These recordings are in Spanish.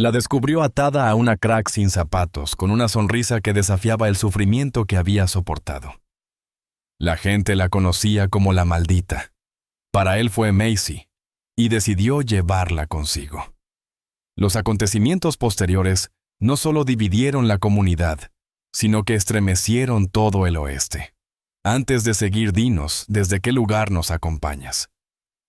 La descubrió atada a una crack sin zapatos, con una sonrisa que desafiaba el sufrimiento que había soportado. La gente la conocía como la maldita. Para él fue Macy, y decidió llevarla consigo. Los acontecimientos posteriores no solo dividieron la comunidad, sino que estremecieron todo el oeste. Antes de seguir, dinos, ¿desde qué lugar nos acompañas?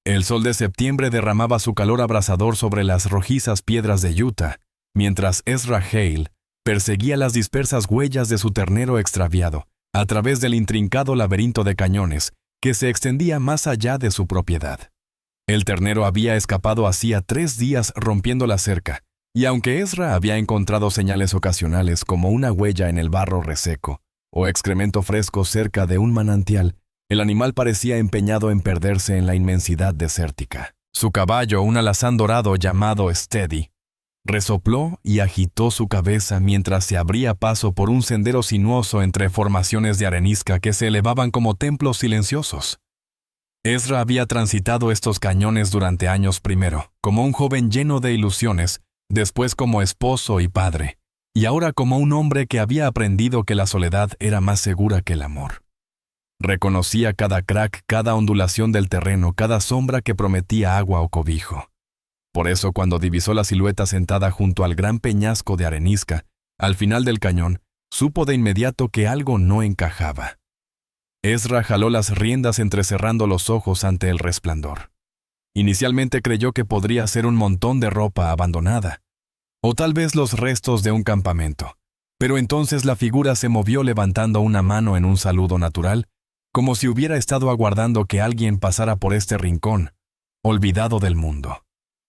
El sol de septiembre derramaba su calor abrasador sobre las rojizas piedras de Utah, mientras Ezra Hale perseguía las dispersas huellas de su ternero extraviado a través del intrincado laberinto de cañones que se extendía más allá de su propiedad. El ternero había escapado hacía 3 días rompiendo la cerca, y aunque Ezra había encontrado señales ocasionales como una huella en el barro reseco o excremento fresco cerca de un manantial, el animal parecía empeñado en perderse en la inmensidad desértica. Su caballo, un alazán dorado llamado Steady, resopló y agitó su cabeza mientras se abría paso por un sendero sinuoso entre formaciones de arenisca que se elevaban como templos silenciosos. Ezra había transitado estos cañones durante años, primero como un joven lleno de ilusiones, después como esposo y padre, y ahora como un hombre que había aprendido que la soledad era más segura que el amor. Reconocía cada crack, cada ondulación del terreno, cada sombra que prometía agua o cobijo. Por eso, cuando divisó la silueta sentada junto al gran peñasco de arenisca, al final del cañón, supo de inmediato que algo no encajaba. Ezra jaló las riendas entrecerrando los ojos ante el resplandor. Inicialmente creyó que podría ser un montón de ropa abandonada, o tal vez los restos de un campamento, pero entonces la figura se movió levantando una mano en un saludo natural, como si hubiera estado aguardando que alguien pasara por este rincón, olvidado del mundo.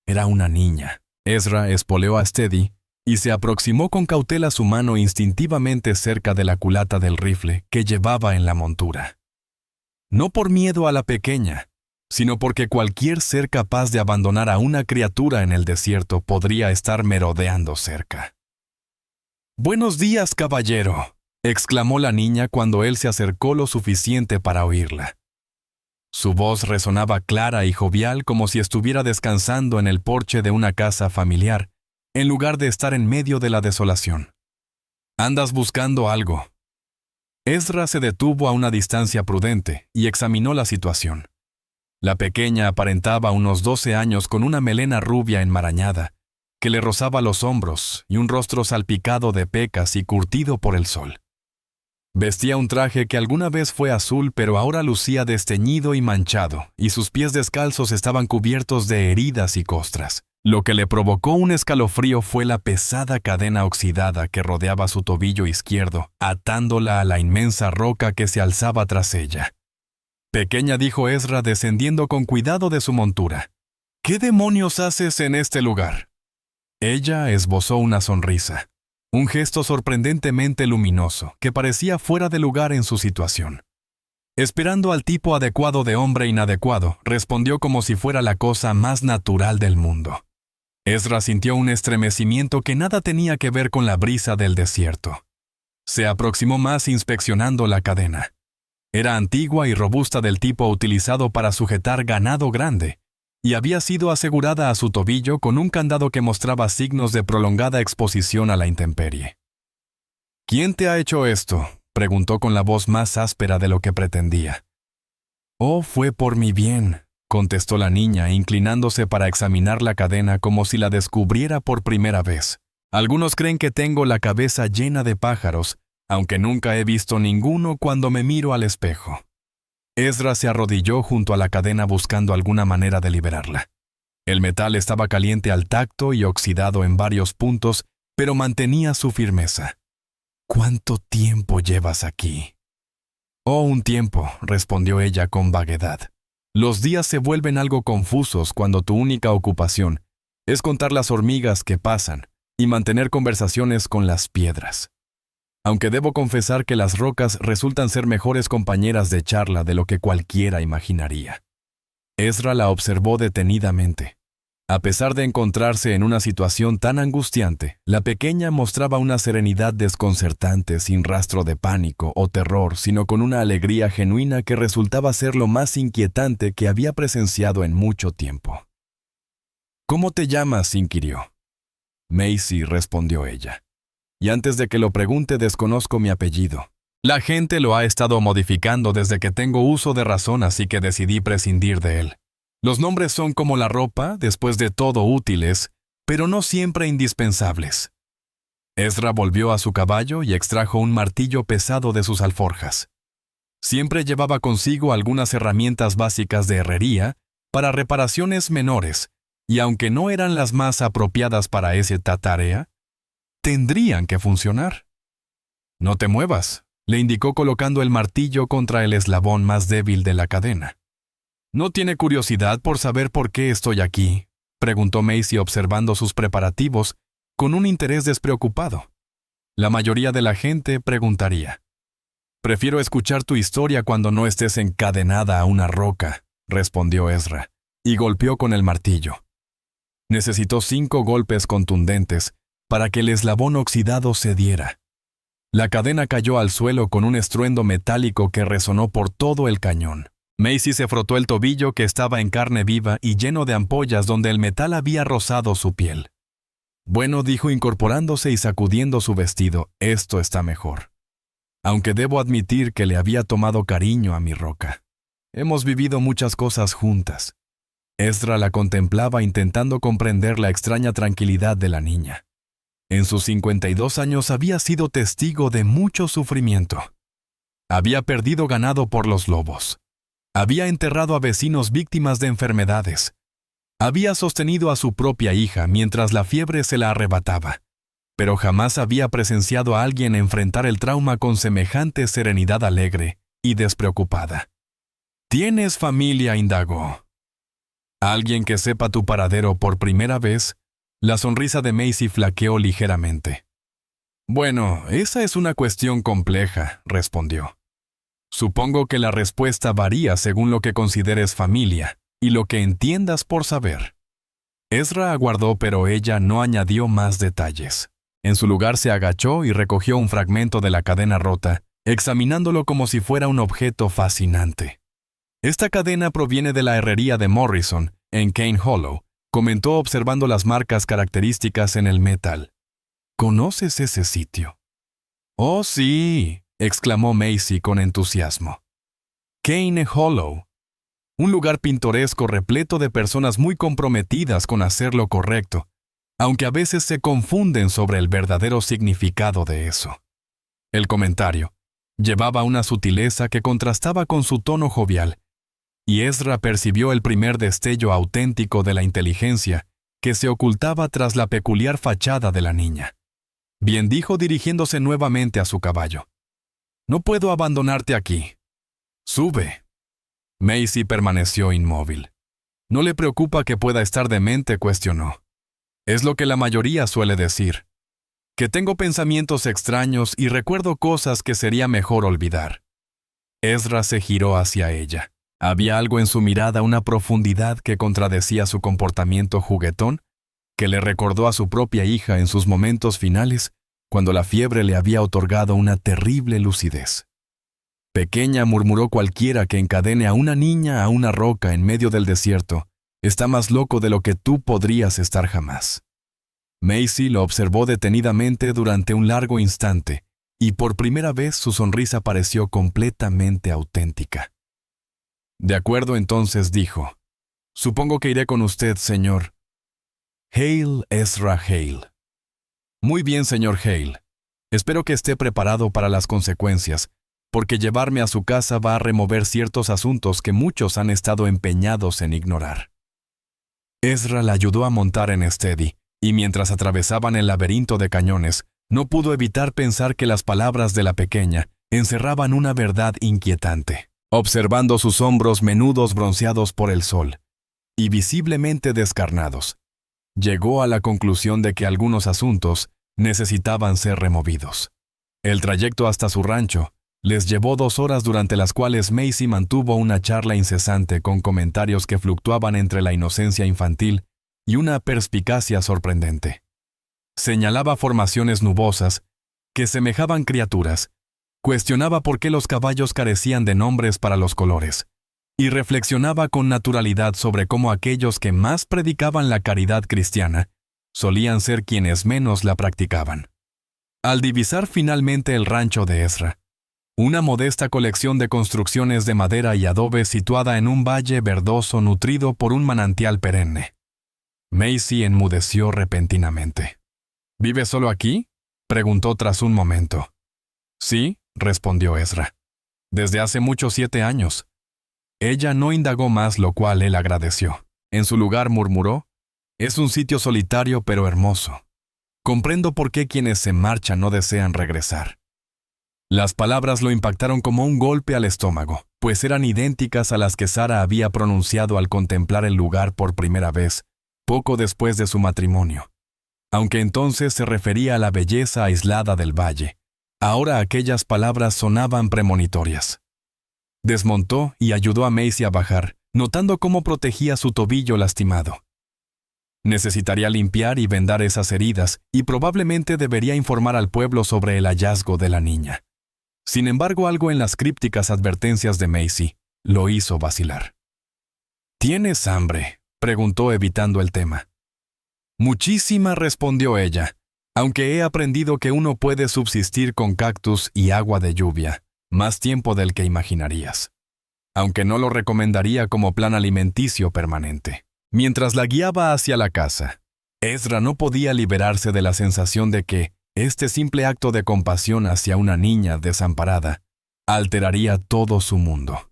Era una niña. Ezra espoleó a Steady y se aproximó con cautela su mano instintivamente cerca de la culata del rifle que llevaba en la montura. No por miedo a la pequeña, sino porque cualquier ser capaz de abandonar a una criatura en el desierto podría estar merodeando cerca. «Buenos días, caballero», exclamó la niña cuando él se acercó lo suficiente para oírla. Su voz resonaba clara y jovial como si estuviera descansando en el porche de una casa familiar, en lugar de estar en medio de la desolación. «¿Andas buscando algo?» Ezra se detuvo a una distancia prudente y examinó la situación. La pequeña aparentaba unos 12 años con una melena rubia enmarañada, que le rozaba los hombros y un rostro salpicado de pecas y curtido por el sol. Vestía un traje que alguna vez fue azul pero ahora lucía desteñido y manchado, y sus pies descalzos estaban cubiertos de heridas y costras. Lo que le provocó un escalofrío fue la pesada cadena oxidada que rodeaba su tobillo izquierdo, atándola a la inmensa roca que se alzaba tras ella. «Pequeña», dijo Ezra descendiendo con cuidado de su montura, «¿qué demonios haces en este lugar?» Ella esbozó una sonrisa, un gesto sorprendentemente luminoso que parecía fuera de lugar en su situación. Esperando al tipo adecuado de hombre inadecuado, respondió como si fuera la cosa más natural del mundo. Ezra sintió un estremecimiento que nada tenía que ver con la brisa del desierto. Se aproximó más inspeccionando la cadena. Era antigua y robusta del tipo utilizado para sujetar ganado grande, y había sido asegurada a su tobillo con un candado que mostraba signos de prolongada exposición a la intemperie. «¿Quién te ha hecho esto?», preguntó con la voz más áspera de lo que pretendía. «Oh, fue por mi bien», contestó la niña, inclinándose para examinar la cadena como si la descubriera por primera vez. «Algunos creen que tengo la cabeza llena de pájaros, aunque nunca he visto ninguno cuando me miro al espejo». Ezra se arrodilló junto a la cadena buscando alguna manera de liberarla. El metal estaba caliente al tacto y oxidado en varios puntos, pero mantenía su firmeza. «¿Cuánto tiempo llevas aquí?» «Oh, un tiempo», respondió ella con vaguedad. «Los días se vuelven algo confusos cuando tu única ocupación es contar las hormigas que pasan y mantener conversaciones con las piedras. Aunque debo confesar que las rocas resultan ser mejores compañeras de charla de lo que cualquiera imaginaría». Ezra la observó detenidamente. A pesar de encontrarse en una situación tan angustiante, la pequeña mostraba una serenidad desconcertante sin rastro de pánico o terror, sino con una alegría genuina que resultaba ser lo más inquietante que había presenciado en mucho tiempo. «¿Cómo te llamas?», inquirió. Macy, respondió ella. Y antes de que lo pregunte, desconozco mi apellido. La gente lo ha estado modificando desde que tengo uso de razón, así que decidí prescindir de él. Los nombres son como la ropa, después de todo útiles, pero no siempre indispensables. Ezra volvió a su caballo y extrajo un martillo pesado de sus alforjas. Siempre llevaba consigo algunas herramientas básicas de herrería para reparaciones menores, y aunque no eran las más apropiadas para esa tarea, tendrían que funcionar. No te muevas, le indicó colocando el martillo contra el eslabón más débil de la cadena. ¿No tiene curiosidad por saber por qué estoy aquí?, preguntó Macy observando sus preparativos con un interés despreocupado. La mayoría de la gente preguntaría. Prefiero escuchar tu historia cuando no estés encadenada a una roca, respondió Ezra, y golpeó con el martillo. Necesitó 5 golpes contundentes para que el eslabón oxidado cediera. La cadena cayó al suelo con un estruendo metálico que resonó por todo el cañón. Macy se frotó el tobillo que estaba en carne viva y lleno de ampollas donde el metal había rozado su piel. Bueno, dijo incorporándose y sacudiendo su vestido, esto está mejor. Aunque debo admitir que le había tomado cariño a mi roca. Hemos vivido muchas cosas juntas. Ezra la contemplaba intentando comprender la extraña tranquilidad de la niña. En sus 52 años había sido testigo de mucho sufrimiento. Había perdido ganado por los lobos. Había enterrado a vecinos víctimas de enfermedades. Había sostenido a su propia hija mientras la fiebre se la arrebataba, pero jamás había presenciado a alguien enfrentar el trauma con semejante serenidad alegre y despreocupada. ¿Tienes familia?, indagó. ¿Alguien que sepa tu paradero por primera vez? La sonrisa de Macy flaqueó ligeramente. Bueno, esa es una cuestión compleja, respondió. Supongo que la respuesta varía según lo que consideres familia y lo que entiendas por saber. Ezra aguardó, pero ella no añadió más detalles. En su lugar se agachó y recogió un fragmento de la cadena rota, examinándolo como si fuera un objeto fascinante. Esta cadena proviene de la herrería de Morrison, en Cane Hollow, comentó observando las marcas características en el metal. ¿Conoces ese sitio? Oh, sí, exclamó Macy con entusiasmo. Cane Hollow. Un lugar pintoresco repleto de personas muy comprometidas con hacer lo correcto, aunque a veces se confunden sobre el verdadero significado de eso. El comentario llevaba una sutileza que contrastaba con su tono jovial, y Ezra percibió el primer destello auténtico de la inteligencia que se ocultaba tras la peculiar fachada de la niña. Bien dijo dirigiéndose nuevamente a su caballo. No puedo abandonarte aquí. Sube. Macy permaneció inmóvil. ¿No le preocupa que pueda estar demente?, cuestionó. Es lo que la mayoría suele decir. Que tengo pensamientos extraños y recuerdo cosas que sería mejor olvidar. Ezra se giró hacia ella. Había algo en su mirada, una profundidad que contradecía su comportamiento juguetón, que le recordó a su propia hija en sus momentos finales, cuando la fiebre le había otorgado una terrible lucidez. Pequeña, murmuró, cualquiera que encadene a una niña a una roca en medio del desierto está más loco de lo que tú podrías estar jamás. Macy lo observó detenidamente durante un largo instante, y por primera vez su sonrisa pareció completamente auténtica. De acuerdo, entonces dijo, supongo que iré con usted, señor. Hale Ezra Hale. Muy bien, señor Hale. Espero que esté preparado para las consecuencias, porque llevarme a su casa va a remover ciertos asuntos que muchos han estado empeñados en ignorar. Ezra la ayudó a montar en Steady, y mientras atravesaban el laberinto de cañones, no pudo evitar pensar que las palabras de la pequeña encerraban una verdad inquietante. Observando sus hombros menudos bronceados por el sol, y visiblemente descarnados, llegó a la conclusión de que algunos asuntos necesitaban ser removidos. El trayecto hasta su rancho les llevó 2 horas durante las cuales Macy mantuvo una charla incesante con comentarios que fluctuaban entre la inocencia infantil y una perspicacia sorprendente. Señalaba formaciones nubosas que semejaban criaturas, cuestionaba por qué los caballos carecían de nombres para los colores, y reflexionaba con naturalidad sobre cómo aquellos que más predicaban la caridad cristiana solían ser quienes menos la practicaban. Al divisar finalmente el rancho de Ezra, una modesta colección de construcciones de madera y adobe situada en un valle verdoso nutrido por un manantial perenne, Macy enmudeció repentinamente. ¿Vive solo aquí?, preguntó tras un momento. Sí, respondió Ezra. Desde hace muchos 7 años. Ella no indagó más, lo cual él agradeció. En su lugar murmuró: es un sitio solitario pero hermoso. Comprendo por qué quienes se marchan no desean regresar. Las palabras lo impactaron como un golpe al estómago, pues eran idénticas a las que Sara había pronunciado al contemplar el lugar por primera vez, poco después de su matrimonio. Aunque entonces se refería a la belleza aislada del valle, ahora aquellas palabras sonaban premonitorias. Desmontó y ayudó a Macy a bajar, notando cómo protegía su tobillo lastimado. Necesitaría limpiar y vendar esas heridas y probablemente debería informar al pueblo sobre el hallazgo de la niña. Sin embargo, algo en las crípticas advertencias de Macy lo hizo vacilar. ¿Tienes hambre?, preguntó evitando el tema. Muchísima, respondió ella, aunque he aprendido que uno puede subsistir con cactus y agua de lluvia, más tiempo del que imaginarías. Aunque no lo recomendaría como plan alimenticio permanente. Mientras la guiaba hacia la casa, Ezra no podía liberarse de la sensación de que este simple acto de compasión hacia una niña desamparada alteraría todo su mundo.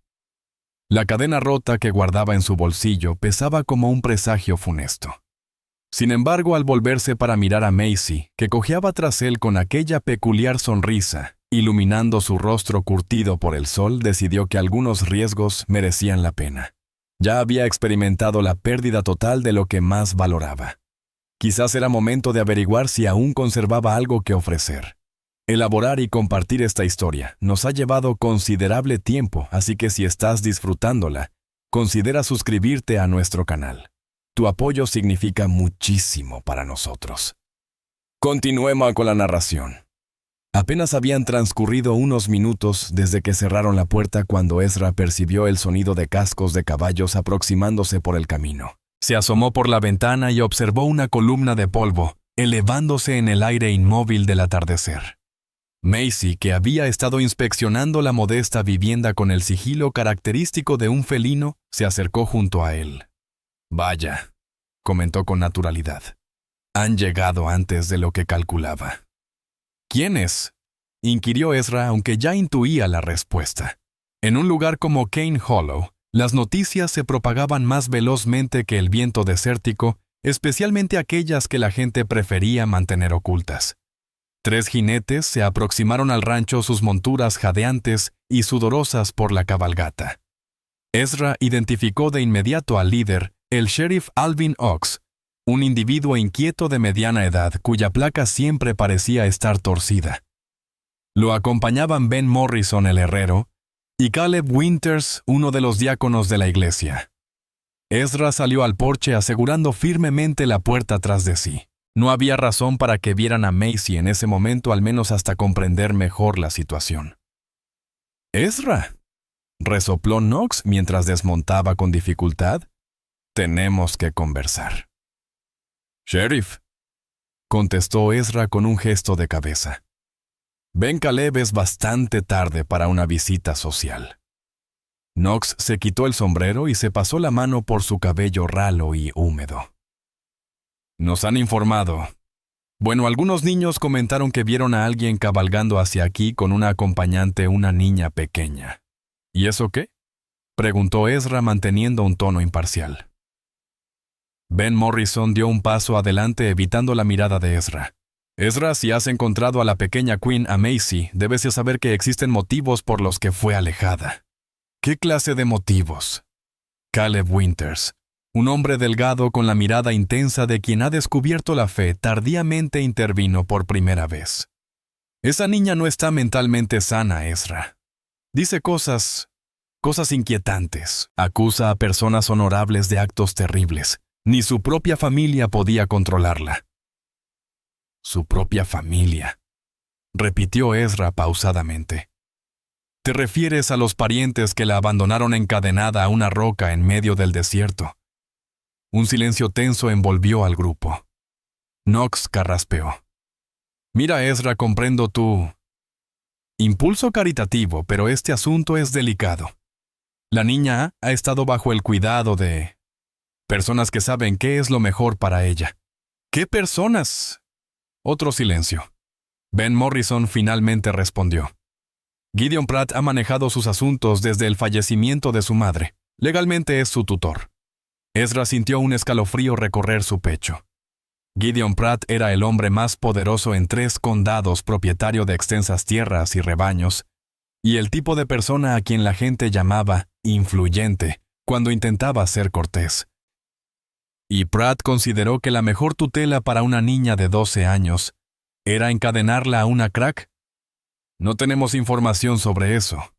La cadena rota que guardaba en su bolsillo pesaba como un presagio funesto. Sin embargo, al volverse para mirar a Macy, que cojeaba tras él con aquella peculiar sonrisa, iluminando su rostro curtido por el sol, decidió que algunos riesgos merecían la pena. Ya había experimentado la pérdida total de lo que más valoraba. Quizás era momento de averiguar si aún conservaba algo que ofrecer. Elaborar y compartir esta historia nos ha llevado considerable tiempo, así que si estás disfrutándola, considera suscribirte a nuestro canal. Tu apoyo significa muchísimo para nosotros. Continuemos con la narración. Apenas habían transcurrido unos minutos desde que cerraron la puerta cuando Ezra percibió el sonido de cascos de caballos aproximándose por el camino. Se asomó por la ventana y observó una columna de polvo, elevándose en el aire inmóvil del atardecer. Macy, que había estado inspeccionando la modesta vivienda con el sigilo característico de un felino, se acercó junto a él. «Vaya», comentó con naturalidad. «Han llegado antes de lo que calculaba». «¿Quiénes?», inquirió Ezra, aunque ya intuía la respuesta. En un lugar como Cane Hollow, las noticias se propagaban más velozmente que el viento desértico, especialmente aquellas que la gente prefería mantener ocultas. 3 jinetes se aproximaron al rancho, sus monturas jadeantes y sudorosas por la cabalgata. Ezra identificó de inmediato al líder, el sheriff Alvin Ox, un individuo inquieto de mediana edad cuya placa siempre parecía estar torcida. Lo acompañaban Ben Morrison, el herrero, y Caleb Winters, uno de los diáconos de la iglesia. Ezra salió al porche asegurando firmemente la puerta tras de sí. No había razón para que vieran a Macy en ese momento, al menos hasta comprender mejor la situación. «Ezra», resopló Knox mientras desmontaba con dificultad. «Tenemos que conversar». «Sheriff», contestó Ezra con un gesto de cabeza. «Ben Caleb es bastante tarde para una visita social». Knox se quitó el sombrero y se pasó la mano por su cabello ralo y húmedo. «Nos han informado. Bueno, algunos niños comentaron que vieron a alguien cabalgando hacia aquí con una acompañante, una niña pequeña». «¿Y eso qué?», preguntó Ezra manteniendo un tono imparcial. Ben Morrison dio un paso adelante evitando la mirada de Ezra. «Ezra, si has encontrado a la pequeña Queen, a Macy, debes de saber que existen motivos por los que fue alejada». «¿Qué clase de motivos?». Caleb Winters, un hombre delgado con la mirada intensa de quien ha descubierto la fe, tardíamente intervino por primera vez. «Esa niña no está mentalmente sana, Ezra. Dice cosas inquietantes. Acusa a personas honorables de actos terribles. Ni su propia familia podía controlarla». «Su propia familia», repitió Ezra pausadamente. «¿Te refieres a los parientes que la abandonaron encadenada a una roca en medio del desierto?». Un silencio tenso envolvió al grupo. Knox carraspeó. Mira, Ezra, comprendo tu impulso caritativo, pero este asunto es delicado. La niña ha estado bajo el cuidado de personas que saben qué es lo mejor para ella. ¿Qué personas? Otro silencio. Ben Morrison finalmente respondió. Gideon Pratt ha manejado sus asuntos desde el fallecimiento de su madre. Legalmente es su tutor. Ezra sintió un escalofrío recorrer su pecho. Gideon Pratt era el hombre más poderoso en 3 condados, propietario de extensas tierras y rebaños, y el tipo de persona a quien la gente llamaba influyente cuando intentaba ser cortés. Y Pratt consideró que la mejor tutela para una niña de 12 años era encadenarla a una crack. No tenemos información sobre eso,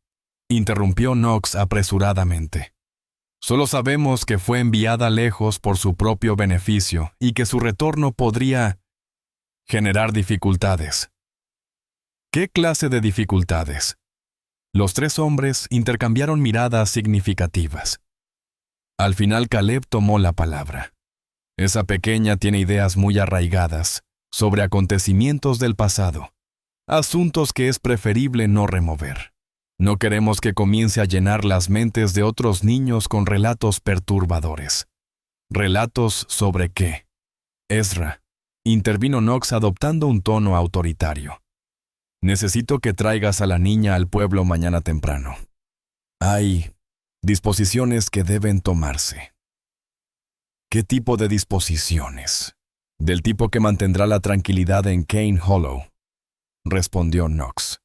interrumpió Knox apresuradamente. Solo sabemos que fue enviada lejos por su propio beneficio y que su retorno podría generar dificultades. ¿Qué clase de dificultades? Los 3 hombres intercambiaron miradas significativas. Al final Caleb tomó la palabra. Esa pequeña tiene ideas muy arraigadas sobre acontecimientos del pasado, asuntos que es preferible no remover. No queremos que comience a llenar las mentes de otros niños con relatos perturbadores. ¿Relatos sobre qué? Ezra, intervino Knox adoptando un tono autoritario. Necesito que traigas a la niña al pueblo mañana temprano. Hay disposiciones que deben tomarse. ¿Qué tipo de disposiciones? Del tipo que mantendrá la tranquilidad en Cane Hollow, respondió Knox.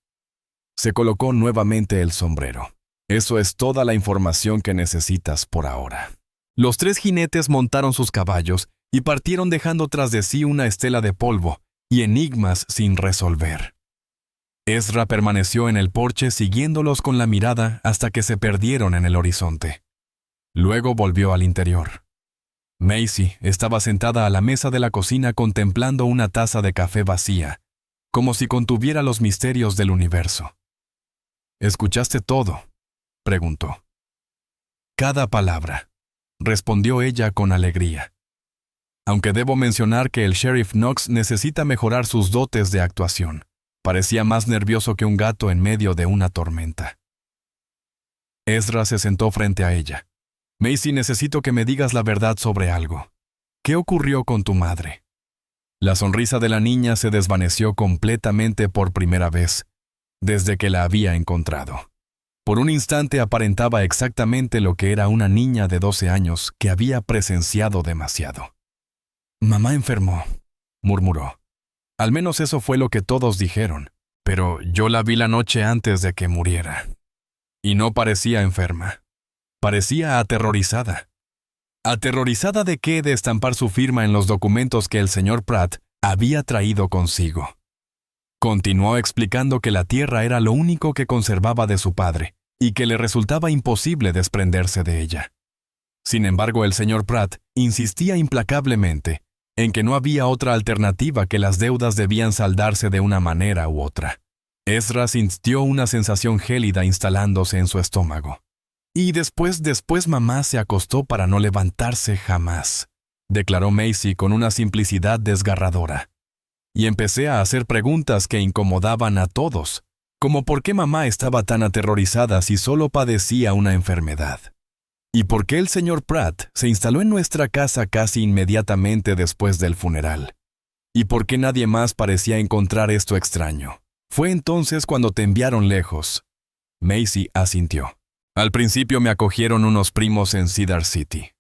Se colocó nuevamente el sombrero. Eso es toda la información que necesitas por ahora. Los 3 jinetes montaron sus caballos y partieron dejando tras de sí una estela de polvo y enigmas sin resolver. Ezra permaneció en el porche siguiéndolos con la mirada hasta que se perdieron en el horizonte. Luego volvió al interior. Maisie estaba sentada a la mesa de la cocina contemplando una taza de café vacía, como si contuviera los misterios del universo. ¿Escuchaste todo?, preguntó. Cada palabra, respondió ella con alegría. Aunque debo mencionar que el sheriff Knox necesita mejorar sus dotes de actuación. Parecía más nervioso que un gato en medio de una tormenta. Ezra se sentó frente a ella. Maisie, necesito que me digas la verdad sobre algo. ¿Qué ocurrió con tu madre? La sonrisa de la niña se desvaneció completamente por primera vez, desde que la había encontrado. Por un instante aparentaba exactamente lo que era una niña de 12 años que había presenciado demasiado. Mamá enfermó, murmuró. Al menos eso fue lo que todos dijeron, pero yo la vi la noche antes de que muriera. Y no parecía enferma. Parecía aterrorizada. ¿Aterrorizada de qué? De estampar su firma en los documentos que el señor Pratt había traído consigo. Continuó explicando que la tierra era lo único que conservaba de su padre y que le resultaba imposible desprenderse de ella. Sin embargo, el señor Pratt insistía implacablemente en que no había otra alternativa, que las deudas debían saldarse de una manera u otra. Ezra sintió una sensación gélida instalándose en su estómago. Y después mamá se acostó para no levantarse jamás, declaró Maisie con una simplicidad desgarradora. Y empecé a hacer preguntas que incomodaban a todos, como por qué mamá estaba tan aterrorizada si solo padecía una enfermedad. ¿Y por qué el señor Pratt se instaló en nuestra casa casi inmediatamente después del funeral? ¿Y por qué nadie más parecía encontrar esto extraño? Fue entonces cuando te enviaron lejos. Maisie asintió. Al principio me acogieron unos primos en Cedar City,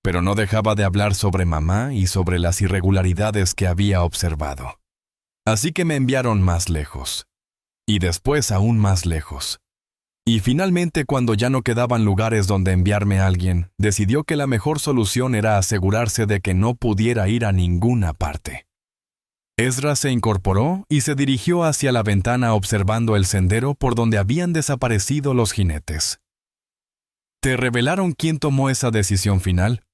pero no dejaba de hablar sobre mamá y sobre las irregularidades que había observado. Así que me enviaron más lejos, y después aún más lejos. Y finalmente, cuando ya no quedaban lugares donde enviarme a alguien, decidió que la mejor solución era asegurarse de que no pudiera ir a ninguna parte. Ezra se incorporó y se dirigió hacia la ventana observando el sendero por donde habían desaparecido los jinetes. ¿Te revelaron quién tomó esa decisión final?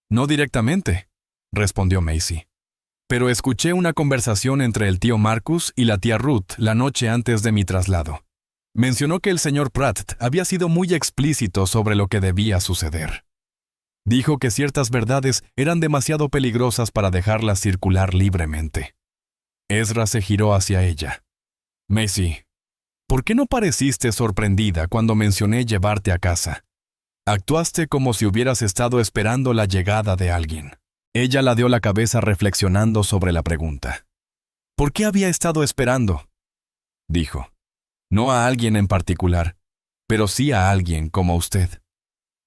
No directamente, respondió Maisie. Pero escuché una conversación entre el tío Marcus y la tía Ruth la noche antes de mi traslado. Mencionó que el señor Pratt había sido muy explícito sobre lo que debía suceder. Dijo que ciertas verdades eran demasiado peligrosas para dejarlas circular libremente. Ezra se giró hacia ella. Macy, ¿por qué no pareciste sorprendida cuando mencioné llevarte a casa? Actuaste como si hubieras estado esperando la llegada de alguien. Ella ladeó la cabeza reflexionando sobre la pregunta. ¿Por qué había estado esperando? Dijo. No a alguien en particular, pero sí a alguien como usted.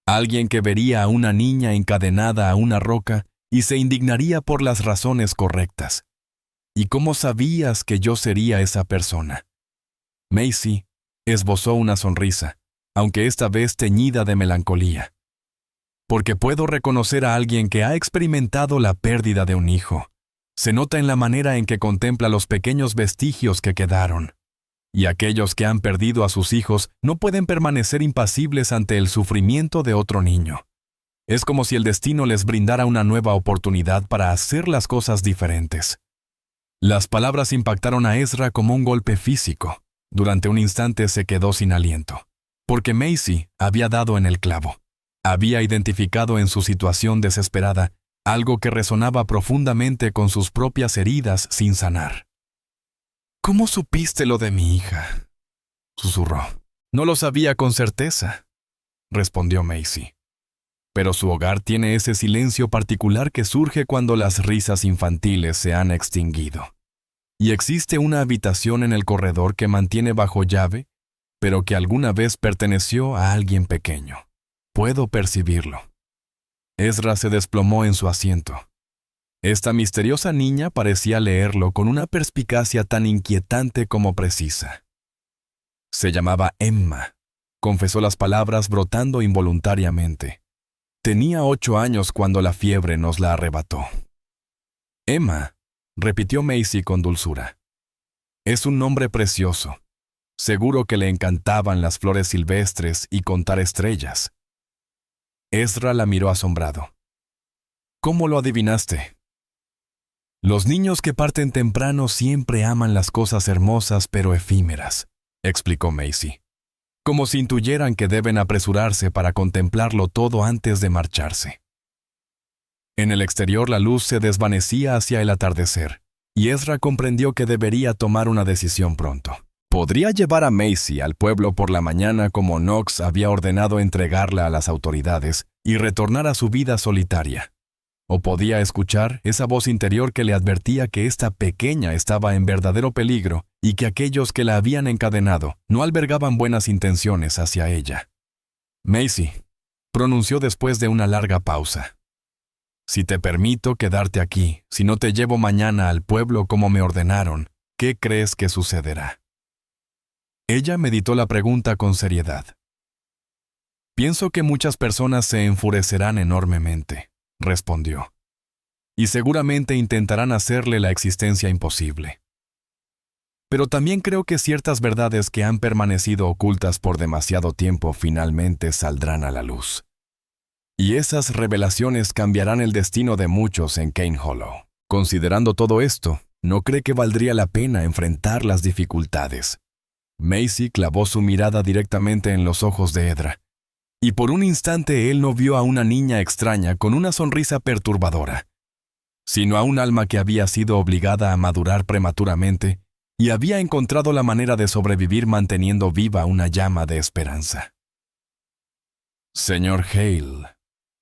Alguien que vería a una niña encadenada a una roca y se indignaría por las razones correctas. ¿Y cómo sabías que yo sería esa persona? Macy esbozó una sonrisa, aunque esta vez teñida de melancolía. Porque puedo reconocer a alguien que ha experimentado la pérdida de un hijo. Se nota en la manera en que contempla los pequeños vestigios que quedaron. Y aquellos que han perdido a sus hijos no pueden permanecer impasibles ante el sufrimiento de otro niño. Es como si el destino les brindara una nueva oportunidad para hacer las cosas diferentes. Las palabras impactaron a Ezra como un golpe físico. Durante un instante se quedó sin aliento, porque Macy había dado en el clavo. Había identificado en su situación desesperada algo que resonaba profundamente con sus propias heridas sin sanar. ¿Cómo supiste lo de mi hija?, susurró. No lo sabía con certeza, respondió Macy. Pero su hogar tiene ese silencio particular que surge cuando las risas infantiles se han extinguido. Y existe una habitación en el corredor que mantiene bajo llave, pero que alguna vez perteneció a alguien pequeño. Puedo percibirlo. Ezra se desplomó en su asiento. Esta misteriosa niña parecía leerlo con una perspicacia tan inquietante como precisa. Se llamaba Emma, confesó las palabras brotando involuntariamente. Tenía 8 años cuando la fiebre nos la arrebató. Emma, repitió Macy con dulzura. Es un nombre precioso. Seguro que le encantaban las flores silvestres y contar estrellas. Ezra la miró asombrado. ¿Cómo lo adivinaste? Los niños que parten temprano siempre aman las cosas hermosas pero efímeras, explicó Macy. Como si intuyeran que deben apresurarse para contemplarlo todo antes de marcharse. En el exterior la luz se desvanecía hacia el atardecer, y Ezra comprendió que debería tomar una decisión pronto. Podría llevar a Macy al pueblo por la mañana como Knox había ordenado entregarla a las autoridades y retornar a su vida solitaria. O podía escuchar esa voz interior que le advertía que esta pequeña estaba en verdadero peligro y que aquellos que la habían encadenado no albergaban buenas intenciones hacia ella. Macy, pronunció después de una larga pausa. Si te permito quedarte aquí, si no te llevo mañana al pueblo como me ordenaron, ¿qué crees que sucederá? Ella meditó la pregunta con seriedad. Pienso que muchas personas se enfurecerán enormemente, respondió. Y seguramente intentarán hacerle la existencia imposible. Pero también creo que ciertas verdades que han permanecido ocultas por demasiado tiempo finalmente saldrán a la luz. Y esas revelaciones cambiarán el destino de muchos en Cane Hollow. Considerando todo esto, ¿no cree que valdría la pena enfrentar las dificultades? Macy clavó su mirada directamente en los ojos de Ezra, y por un instante él no vio a una niña extraña con una sonrisa perturbadora, sino a un alma que había sido obligada a madurar prematuramente y había encontrado la manera de sobrevivir manteniendo viva una llama de esperanza. Señor Hale,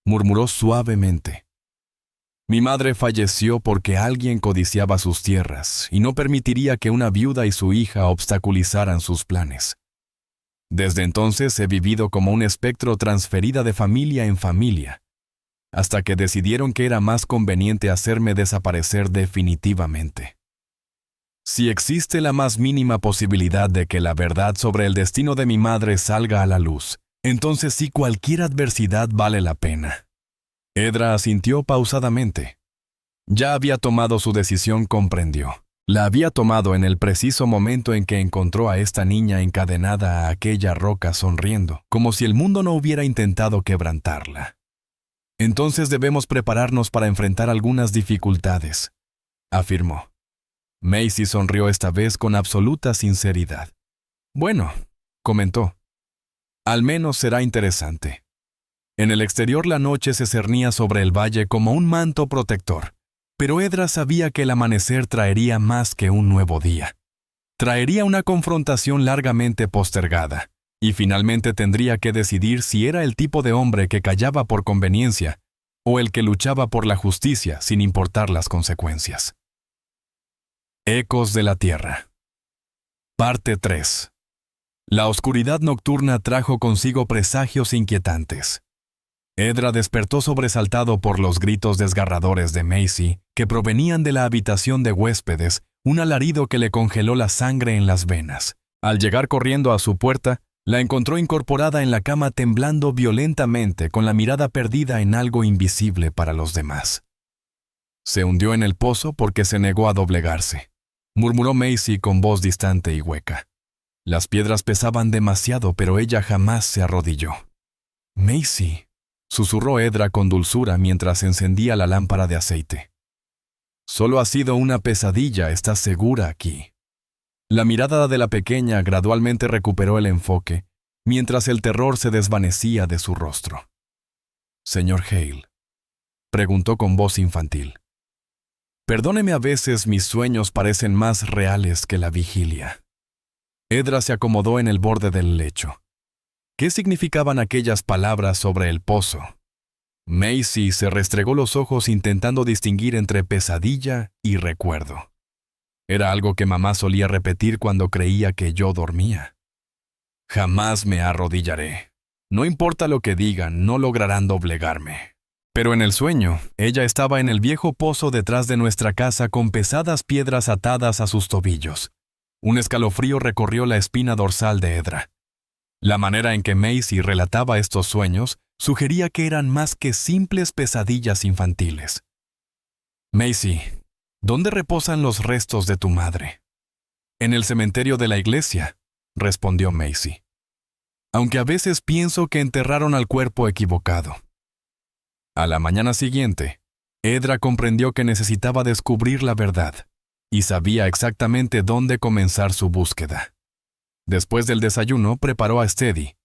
murmuró suavemente. Mi madre falleció porque alguien codiciaba sus tierras y no permitiría que una viuda y su hija obstaculizaran sus planes. Desde entonces he vivido como un espectro transferida de familia en familia, hasta que decidieron que era más conveniente hacerme desaparecer definitivamente. Si existe la más mínima posibilidad de que la verdad sobre el destino de mi madre salga a la luz, entonces sí cualquier adversidad vale la pena. Ezra asintió pausadamente. Ya había tomado su decisión, comprendió. La había tomado en el preciso momento en que encontró a esta niña encadenada a aquella roca sonriendo, como si el mundo no hubiera intentado quebrantarla. Entonces debemos prepararnos para enfrentar algunas dificultades, afirmó. Macy sonrió esta vez con absoluta sinceridad. Bueno, comentó. Al menos será interesante. En el exterior la noche se cernía sobre el valle como un manto protector, pero Edra sabía que el amanecer traería más que un nuevo día. Traería una confrontación largamente postergada, y finalmente tendría que decidir si era el tipo de hombre que callaba por conveniencia o el que luchaba por la justicia sin importar las consecuencias. Ecos de la Tierra. Parte 3. La oscuridad nocturna trajo consigo presagios inquietantes. Edra despertó sobresaltado por los gritos desgarradores de Macy, que provenían de la habitación de huéspedes, un alarido que le congeló la sangre en las venas. Al llegar corriendo a su puerta, la encontró incorporada en la cama temblando violentamente, con la mirada perdida en algo invisible para los demás. Se hundió en el pozo porque se negó a doblegarse, murmuró Macy con voz distante y hueca. Las piedras pesaban demasiado, pero ella jamás se arrodilló. Macy, susurró Edra con dulzura mientras encendía la lámpara de aceite. Solo ha sido una pesadilla, estás segura aquí. La mirada de la pequeña gradualmente recuperó el enfoque, mientras el terror se desvanecía de su rostro. «Señor Hale», preguntó con voz infantil. «Perdóneme, a veces mis sueños parecen más reales que la vigilia». Edra se acomodó en el borde del lecho. ¿Qué significaban aquellas palabras sobre el pozo? Macy se restregó los ojos intentando distinguir entre pesadilla y recuerdo. Era algo que mamá solía repetir cuando creía que yo dormía. «Jamás me arrodillaré. No importa lo que digan, no lograrán doblegarme». Pero en el sueño, ella estaba en el viejo pozo detrás de nuestra casa con pesadas piedras atadas a sus tobillos. Un escalofrío recorrió la espina dorsal de Edra. La manera en que Macy relataba estos sueños sugería que eran más que simples pesadillas infantiles. «Macy, ¿dónde reposan los restos de tu madre?» «En el cementerio de la iglesia», respondió Macy. «Aunque a veces pienso que enterraron al cuerpo equivocado». A la mañana siguiente, Edra comprendió que necesitaba descubrir la verdad, y sabía exactamente dónde comenzar su búsqueda. Después del desayuno, preparó a Steady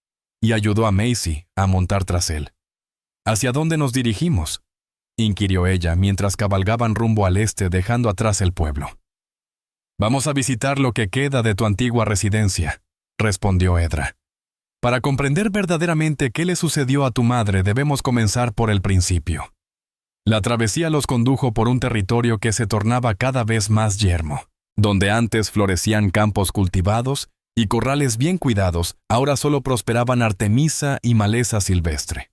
y ayudó a Macy a montar tras él. «¿Hacia dónde nos dirigimos?», inquirió ella mientras cabalgaban rumbo al este dejando atrás el pueblo. «Vamos a visitar lo que queda de tu antigua residencia», respondió Edra. «Para comprender verdaderamente qué le sucedió a tu madre debemos comenzar por el principio». La travesía los condujo por un territorio que se tornaba cada vez más yermo. Donde antes florecían campos cultivados y corrales bien cuidados, ahora solo prosperaban artemisa y maleza silvestre.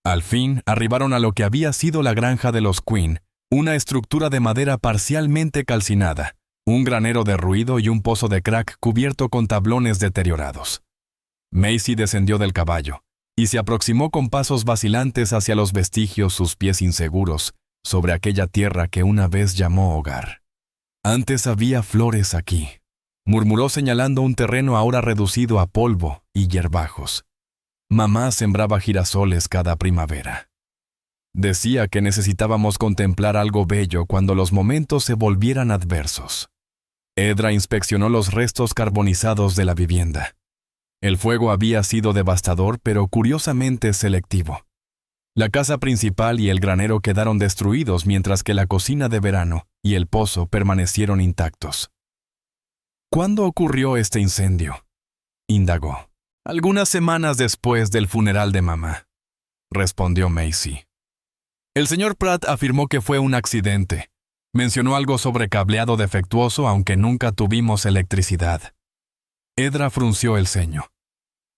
Al fin arribaron a lo que había sido la granja de los Quinn, una estructura de madera parcialmente calcinada, un granero derruido y un pozo de crack cubierto con tablones deteriorados. Macy descendió del caballo y se aproximó con pasos vacilantes hacia los vestigios, sus pies inseguros, sobre aquella tierra que una vez llamó hogar. «Antes había flores aquí», murmuró señalando un terreno ahora reducido a polvo y hierbajos. «Mamá sembraba girasoles cada primavera». Decía que necesitábamos contemplar algo bello cuando los momentos se volvieran adversos. Edra inspeccionó los restos carbonizados de la vivienda. El fuego había sido devastador, pero curiosamente selectivo. La casa principal y el granero quedaron destruidos, mientras que la cocina de verano y el pozo permanecieron intactos. «¿Cuándo ocurrió este incendio?», indagó. «Algunas semanas después del funeral de mamá», respondió Macy. «El señor Pratt afirmó que fue un accidente. Mencionó algo sobre cableado defectuoso, aunque nunca tuvimos electricidad». Edra frunció el ceño.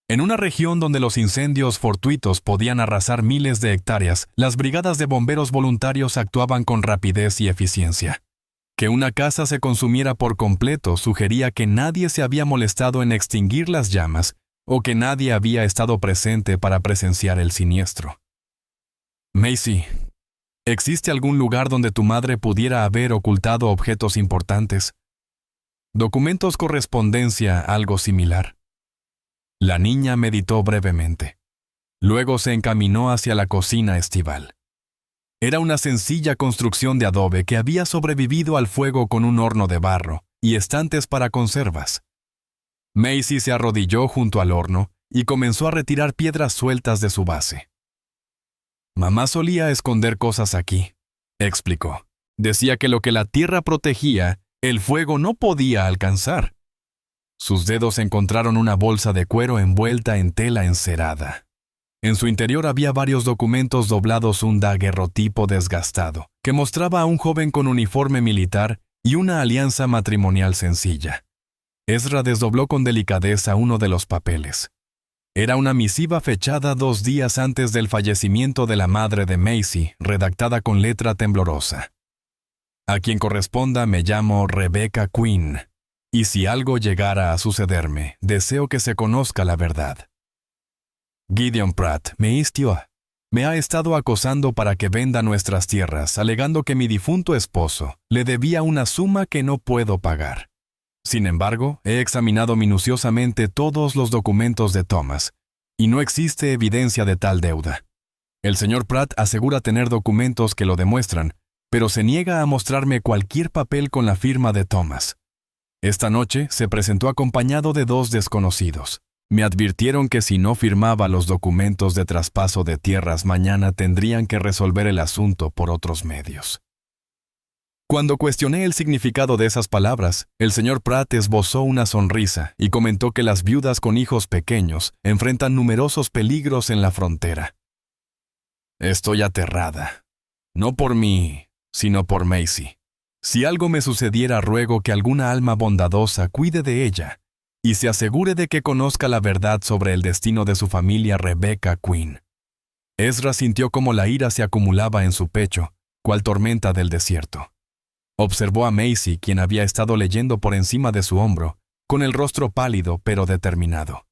En una región donde los incendios fortuitos podían arrasar miles de hectáreas, las brigadas de bomberos voluntarios actuaban con rapidez y eficiencia. Que una casa se consumiera por completo sugería que nadie se había molestado en extinguir las llamas o que nadie había estado presente para presenciar el siniestro. «Macy, ¿existe algún lugar donde tu madre pudiera haber ocultado objetos importantes? Documentos, correspondencia, algo similar». La niña meditó brevemente. Luego se encaminó hacia la cocina estival. Era una sencilla construcción de adobe que había sobrevivido al fuego con un horno de barro y estantes para conservas. Macy se arrodilló junto al horno y comenzó a retirar piedras sueltas de su base. Mamá solía esconder cosas aquí, explicó. Decía que lo que la tierra protegía, el fuego no podía alcanzar. Sus dedos encontraron una bolsa de cuero envuelta en tela encerada. En su interior había varios documentos doblados, un daguerrotipo desgastado, que mostraba a un joven con uniforme militar y una alianza matrimonial sencilla. Ezra desdobló con delicadeza uno de los papeles. Era una misiva fechada 2 días antes del fallecimiento de la madre de Macy, redactada con letra temblorosa. A quien corresponda me llamo Rebecca Quinn, y si algo llegara a sucederme, deseo que se conozca la verdad. Gideon Pratt me ha estado acosando para que venda nuestras tierras, alegando que mi difunto esposo le debía una suma que no puedo pagar. Sin embargo, he examinado minuciosamente todos los documentos de Thomas, y no existe evidencia de tal deuda. El señor Pratt asegura tener documentos que lo demuestran, pero se niega a mostrarme cualquier papel con la firma de Thomas. Esta noche se presentó acompañado de 2 desconocidos. Me advirtieron que si no firmaba los documentos de traspaso de tierras mañana tendrían que resolver el asunto por otros medios. Cuando cuestioné el significado de esas palabras, el señor Pratt esbozó una sonrisa y comentó que las viudas con hijos pequeños enfrentan numerosos peligros en la frontera. Estoy aterrada. No por mí, sino por Macy. Si algo me sucediera, ruego que alguna alma bondadosa cuide de ella y se asegure de que conozca la verdad sobre el destino de su familia Rebecca Quinn. Ezra sintió cómo la ira se acumulaba en su pecho, cual tormenta del desierto. Observó a Macy, quien había estado leyendo por encima de su hombro, con el rostro pálido pero determinado.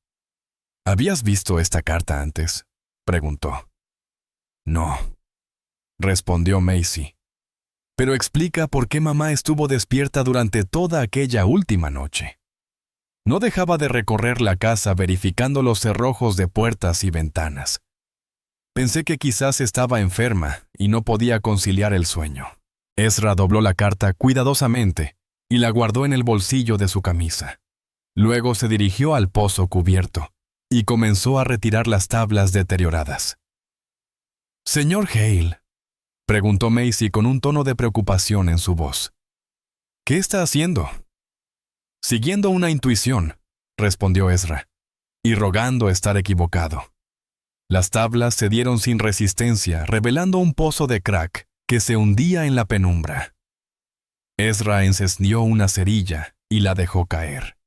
¿Habías visto esta carta antes?, preguntó. No, respondió Macy. Pero explica por qué mamá estuvo despierta durante toda aquella última noche. No dejaba de recorrer la casa verificando los cerrojos de puertas y ventanas. Pensé que quizás estaba enferma y no podía conciliar el sueño. Ezra dobló la carta cuidadosamente y la guardó en el bolsillo de su camisa. Luego se dirigió al pozo cubierto y comenzó a retirar las tablas deterioradas. «Señor Hale», preguntó Macy con un tono de preocupación en su voz. «¿Qué está haciendo?» «Siguiendo una intuición», respondió Ezra, y rogando estar equivocado. Las tablas cedieron sin resistencia, revelando un pozo de crack que se hundía en la penumbra. Ezra encendió una cerilla y la dejó caer.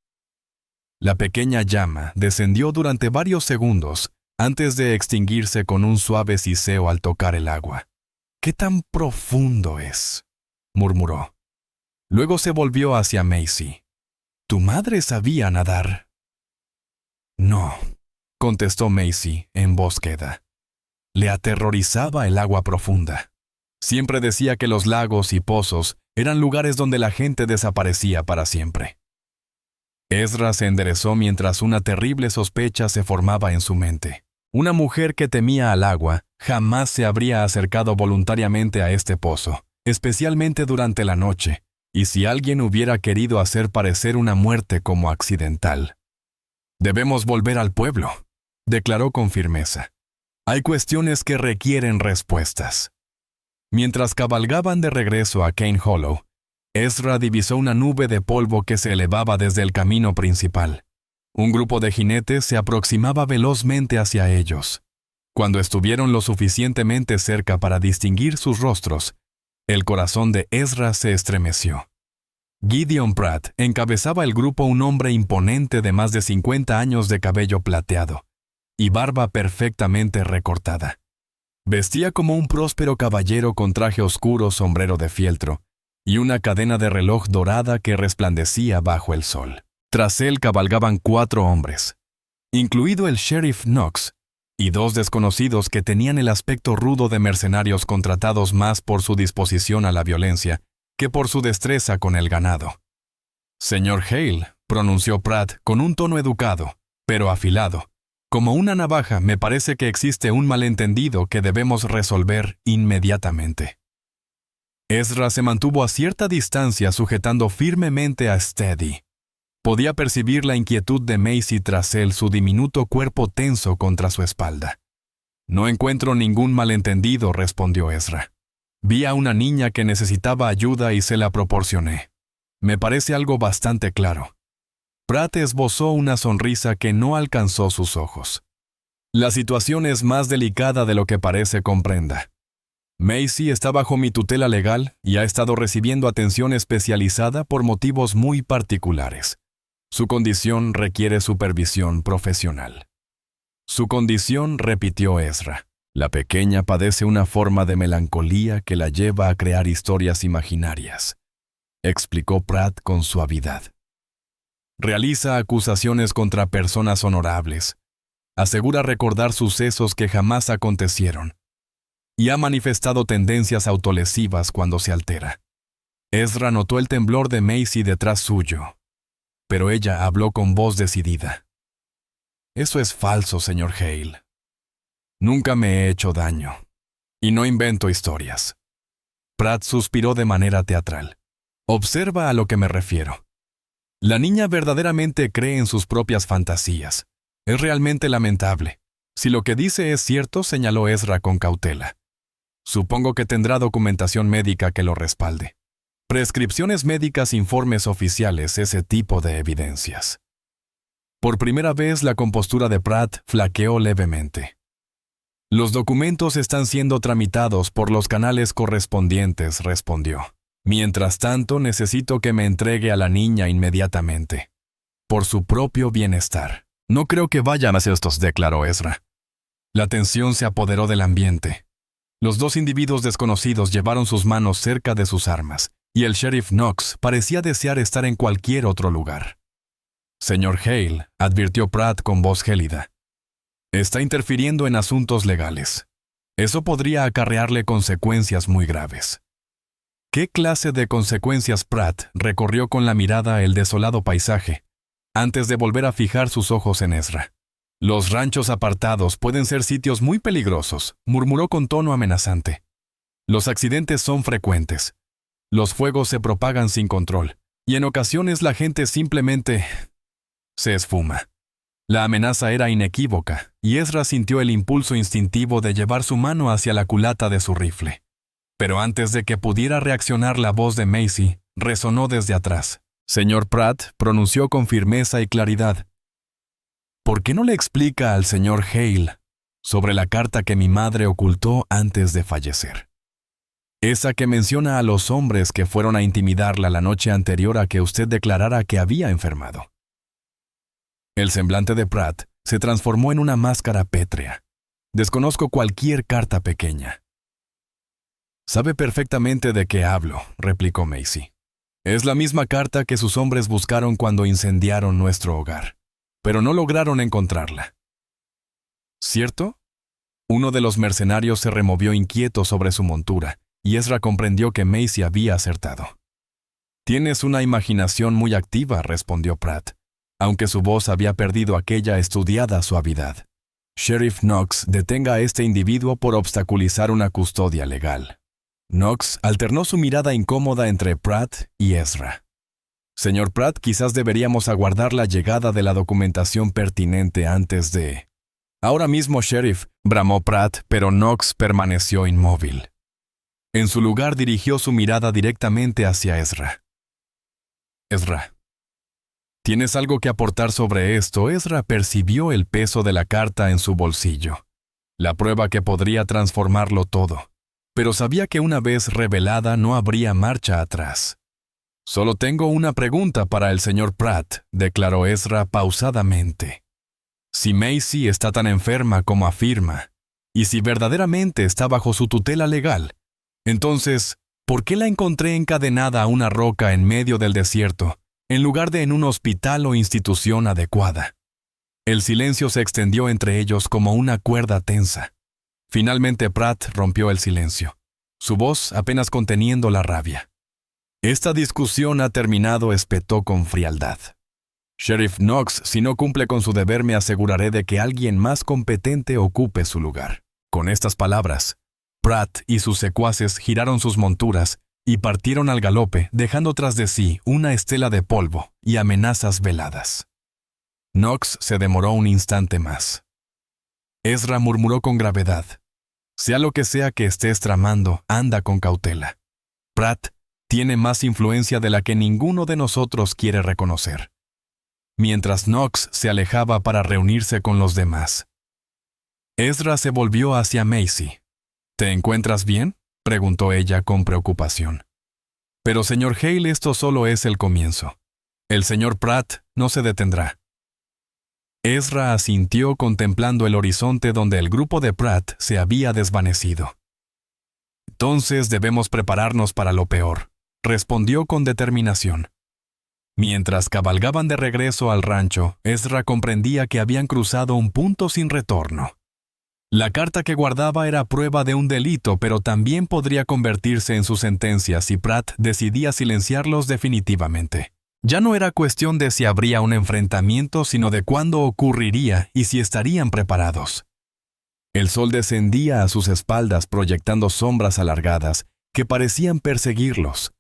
La pequeña llama descendió durante varios segundos antes de extinguirse con un suave siseo al tocar el agua. «¿Qué tan profundo es?», murmuró. Luego se volvió hacia Macy. «¿Tu madre sabía nadar?» «No», contestó Macy en voz queda. Le aterrorizaba el agua profunda. Siempre decía que los lagos y pozos eran lugares donde la gente desaparecía para siempre. Ezra se enderezó mientras una terrible sospecha se formaba en su mente. Una mujer que temía al agua jamás se habría acercado voluntariamente a este pozo, especialmente durante la noche, y si alguien hubiera querido hacer parecer una muerte como accidental. «Debemos volver al pueblo», declaró con firmeza. «Hay cuestiones que requieren respuestas». Mientras cabalgaban de regreso a Cane Hollow, Ezra divisó una nube de polvo que se elevaba desde el camino principal. Un grupo de jinetes se aproximaba velozmente hacia ellos. Cuando estuvieron lo suficientemente cerca para distinguir sus rostros, el corazón de Ezra se estremeció. Gideon Pratt encabezaba el grupo, un hombre imponente de más de 50 años de cabello plateado y barba perfectamente recortada. Vestía como un próspero caballero con traje oscuro, sombrero de fieltro y una cadena de reloj dorada que resplandecía bajo el sol. Tras él cabalgaban 4 hombres, incluido el sheriff Knox, y 2 desconocidos que tenían el aspecto rudo de mercenarios contratados más por su disposición a la violencia que por su destreza con el ganado. «Señor Hale», pronunció Pratt con un tono educado, pero afilado. «Como una navaja, me parece que existe un malentendido que debemos resolver inmediatamente». Ezra se mantuvo a cierta distancia sujetando firmemente a Steady. Podía percibir la inquietud de Macy tras él, su diminuto cuerpo tenso contra su espalda. No encuentro ningún malentendido, respondió Ezra. Vi a una niña que necesitaba ayuda y se la proporcioné. Me parece algo bastante claro. Pratt esbozó una sonrisa que no alcanzó sus ojos. La situación es más delicada de lo que parece, comprenda. Macy está bajo mi tutela legal y ha estado recibiendo atención especializada por motivos muy particulares. Su condición requiere supervisión profesional. Su condición, repitió Ezra. La pequeña padece una forma de melancolía que la lleva a crear historias imaginarias, explicó Pratt con suavidad. Realiza acusaciones contra personas honorables, asegura recordar sucesos que jamás acontecieron, y ha manifestado tendencias autolesivas cuando se altera. Ezra notó el temblor de Macy detrás suyo, pero ella habló con voz decidida. Eso es falso, señor Hale. Nunca me he hecho daño, y no invento historias. Pratt suspiró de manera teatral. Observa a lo que me refiero. La niña verdaderamente cree en sus propias fantasías. Es realmente lamentable. Si lo que dice es cierto, señaló Ezra con cautela. Supongo que tendrá documentación médica que lo respalde. Prescripciones médicas, informes oficiales, ese tipo de evidencias. Por primera vez la compostura de Pratt flaqueó levemente. Los documentos están siendo tramitados por los canales correspondientes, respondió. Mientras tanto, necesito que me entregue a la niña inmediatamente. Por su propio bienestar. No creo que vayan a hacer estos, declaró Ezra. La tensión se apoderó del ambiente. Los dos individuos desconocidos llevaron sus manos cerca de sus armas, y el sheriff Knox parecía desear estar en cualquier otro lugar. Señor Hale, advirtió Pratt con voz gélida. Está interfiriendo en asuntos legales. Eso podría acarrearle consecuencias muy graves. ¿Qué clase de consecuencias? Pratt recorrió con la mirada el desolado paisaje, antes de volver a fijar sus ojos en Ezra. Los ranchos apartados pueden ser sitios muy peligrosos, murmuró con tono amenazante. Los accidentes son frecuentes. Los fuegos se propagan sin control, y en ocasiones la gente simplemente se esfuma. La amenaza era inequívoca, y Ezra sintió el impulso instintivo de llevar su mano hacia la culata de su rifle. Pero antes de que pudiera reaccionar, la voz de Macy resonó desde atrás. Señor Pratt, pronunció con firmeza y claridad. ¿Por qué no le explica al señor Hale sobre la carta que mi madre ocultó antes de fallecer? Esa que menciona a los hombres que fueron a intimidarla la noche anterior a que usted declarara que había enfermado. El semblante de Pratt se transformó en una máscara pétrea. Desconozco cualquier carta pequeña. Sabe perfectamente de qué hablo, replicó Macy. Es la misma carta que sus hombres buscaron cuando incendiaron nuestro hogar, pero no lograron encontrarla. ¿Cierto? Uno de los mercenarios se removió inquieto sobre su montura, y Ezra comprendió que Macy había acertado. Tienes una imaginación muy activa, respondió Pratt, aunque su voz había perdido aquella estudiada suavidad. Sheriff Knox, detenga a este individuo por obstaculizar una custodia legal. Knox alternó su mirada incómoda entre Pratt y Ezra. Señor Pratt, quizás deberíamos aguardar la llegada de la documentación pertinente antes de... Ahora mismo, sheriff, bramó Pratt, pero Knox permaneció inmóvil. En su lugar dirigió su mirada directamente hacia Ezra. Ezra. ¿Tienes algo que aportar sobre esto? Ezra percibió el peso de la carta en su bolsillo, la prueba que podría transformarlo todo, pero sabía que una vez revelada no habría marcha atrás. Solo tengo una pregunta para el señor Pratt, declaró Ezra pausadamente. Si Macy está tan enferma como afirma, y si verdaderamente está bajo su tutela legal, entonces, ¿por qué la encontré encadenada a una roca en medio del desierto, en lugar de en un hospital o institución adecuada? El silencio se extendió entre ellos como una cuerda tensa. Finalmente Pratt rompió el silencio, su voz apenas conteniendo la rabia. Esta discusión ha terminado, espetó con frialdad. Sheriff Knox, si no cumple con su deber, me aseguraré de que alguien más competente ocupe su lugar. Con estas palabras, Pratt y sus secuaces giraron sus monturas y partieron al galope, dejando tras de sí una estela de polvo y amenazas veladas. Knox se demoró un instante más. Ezra murmuró con gravedad. Sea lo que sea que estés tramando, anda con cautela. Pratt tiene más influencia de la que ninguno de nosotros quiere reconocer. Mientras Knox se alejaba para reunirse con los demás. Ezra se volvió hacia Macy. ¿Te encuentras bien?, preguntó ella con preocupación. Pero señor Hale, esto solo es el comienzo. El señor Pratt no se detendrá. Ezra asintió contemplando el horizonte donde el grupo de Pratt se había desvanecido. Entonces debemos prepararnos para lo peor, respondió con determinación. Mientras cabalgaban de regreso al rancho, Ezra comprendía que habían cruzado un punto sin retorno. La carta que guardaba era prueba de un delito, pero también podría convertirse en su sentencia si Pratt decidía silenciarlos definitivamente. Ya no era cuestión de si habría un enfrentamiento, sino de cuándo ocurriría y si estarían preparados. El sol descendía a sus espaldas proyectando sombras alargadas que parecían perseguirlos.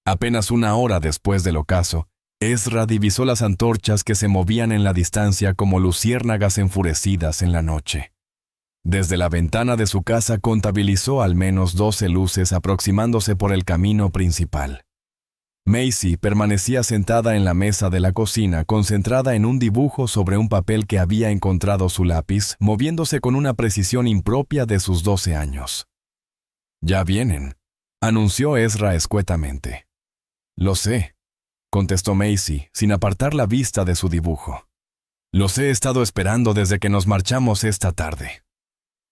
Apenas una hora después del ocaso, Ezra divisó las antorchas que se movían en la distancia como luciérnagas enfurecidas en la noche. Desde la ventana de su casa contabilizó al menos 12 luces aproximándose por el camino principal. Macy permanecía sentada en la mesa de la cocina, concentrada en un dibujo sobre un papel que había encontrado su lápiz, moviéndose con una precisión impropia de sus 12 años. «Ya vienen», anunció Ezra escuetamente. «Lo sé», contestó Macy, sin apartar la vista de su dibujo. «Los he estado esperando desde que nos marchamos esta tarde».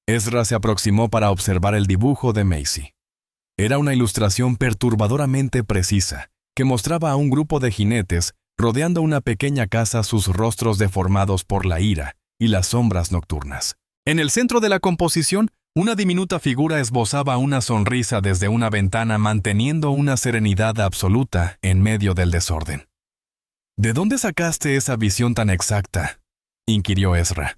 Ezra se aproximó para observar el dibujo de Macy. Era una ilustración perturbadoramente precisa, que mostraba a un grupo de jinetes rodeando una pequeña casa, sus rostros deformados por la ira y las sombras nocturnas. En el centro de la composición, una diminuta figura esbozaba una sonrisa desde una ventana, manteniendo una serenidad absoluta en medio del desorden. «¿De dónde sacaste esa visión tan exacta?», inquirió Ezra.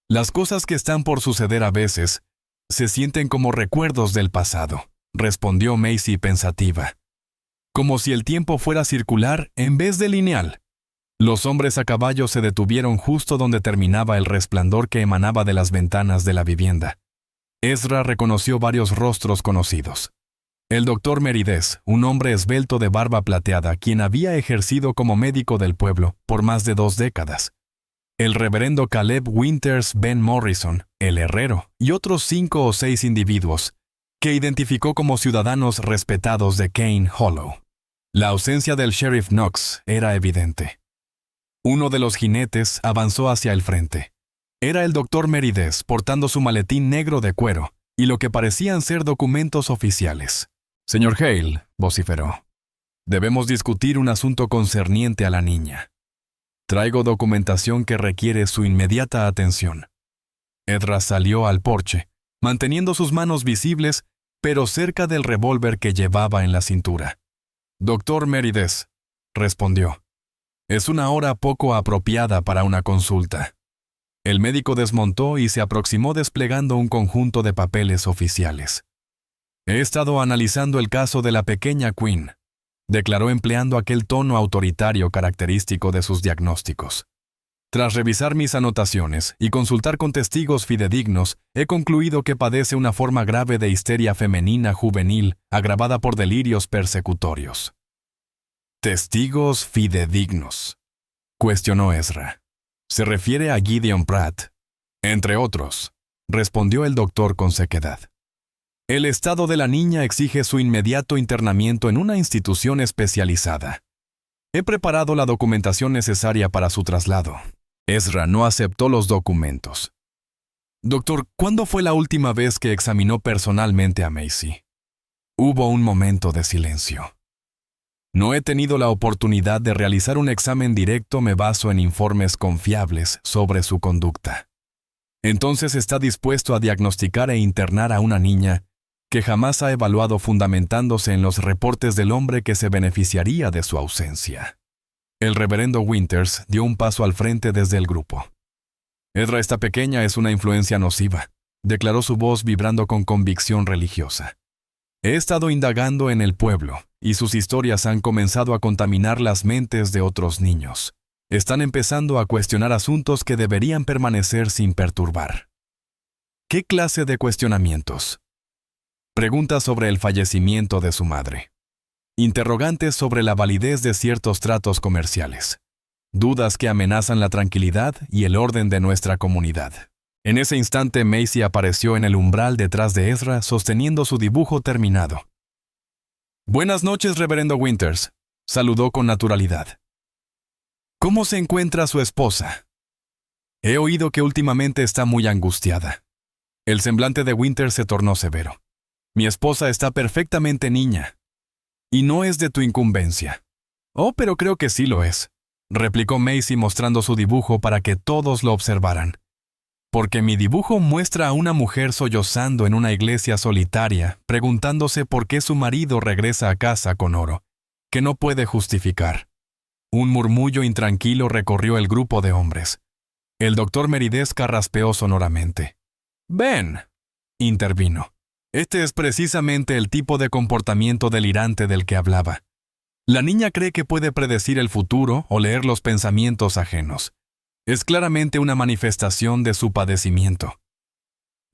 «Las cosas que están por suceder a veces se sienten como recuerdos del pasado», respondió Macy pensativa. «Como si el tiempo fuera circular en vez de lineal». Los hombres a caballo se detuvieron justo donde terminaba el resplandor que emanaba de las ventanas de la vivienda. Ezra reconoció varios rostros conocidos. El doctor Merides, un hombre esbelto de barba plateada, quien había ejercido como médico del pueblo por más de 2 décadas. El reverendo Caleb Winters Ben Morrison, el herrero, y otros 5 o 6 individuos, que identificó como ciudadanos respetados de Cane Hollow. La ausencia del sheriff Knox era evidente. Uno de los jinetes avanzó hacia el frente. Era el doctor Merides, portando su maletín negro de cuero y lo que parecían ser documentos oficiales. «Señor Hale», vociferó, «debemos discutir un asunto concerniente a la niña. Traigo documentación que requiere su inmediata atención». Ezra salió al porche, manteniendo sus manos visibles, pero cerca del revólver que llevaba en la cintura. «Doctor Merides», respondió, «es una hora poco apropiada para una consulta». El médico desmontó y se aproximó desplegando un conjunto de papeles oficiales. «He estado analizando el caso de la pequeña Quinn», declaró empleando aquel tono autoritario característico de sus diagnósticos. «Tras revisar mis anotaciones y consultar con testigos fidedignos, he concluido que padece una forma grave de histeria femenina juvenil agravada por delirios persecutorios». «¿Testigos fidedignos?», cuestionó Ezra. «¿Se refiere a Gideon Pratt?» «Entre otros», respondió el doctor con sequedad. «El estado de la niña exige su inmediato internamiento en una institución especializada. He preparado la documentación necesaria para su traslado». Ezra no aceptó los documentos. «Doctor, ¿cuándo fue la última vez que examinó personalmente a Macy?» Hubo un momento de silencio. «No he tenido la oportunidad de realizar un examen directo, me baso en informes confiables sobre su conducta». «Entonces está dispuesto a diagnosticar e internar a una niña que jamás ha evaluado fundamentándose en los reportes del hombre que se beneficiaría de su ausencia». El reverendo Winters dio un paso al frente desde el grupo. «Ezra, esta pequeña es una influencia nociva», declaró su voz vibrando con convicción religiosa. «He estado indagando en el pueblo, y sus historias han comenzado a contaminar las mentes de otros niños. Están empezando a cuestionar asuntos que deberían permanecer sin perturbar. ¿Qué clase de cuestionamientos? Preguntas sobre el fallecimiento de su madre. Interrogantes sobre la validez de ciertos tratos comerciales. Dudas que amenazan la tranquilidad y el orden de nuestra comunidad. En ese instante, Macy apareció en el umbral detrás de Ezra sosteniendo su dibujo terminado. «Buenas noches, reverendo Winters», saludó con naturalidad. «¿Cómo se encuentra su esposa?» «He oído que últimamente está muy angustiada». El semblante de Winters se tornó severo. «Mi esposa está perfectamente niña. Y no es de tu incumbencia». «Oh, pero creo que sí lo es», replicó Macy mostrando su dibujo para que todos lo observaran. «Porque mi dibujo muestra a una mujer sollozando en una iglesia solitaria, preguntándose por qué su marido regresa a casa con oro, que no puede justificar». Un murmullo intranquilo recorrió el grupo de hombres. El doctor Meridez carraspeó sonoramente. «Ben», intervino. «Este es precisamente el tipo de comportamiento delirante del que hablaba. La niña cree que puede predecir el futuro o leer los pensamientos ajenos. Es claramente una manifestación de su padecimiento».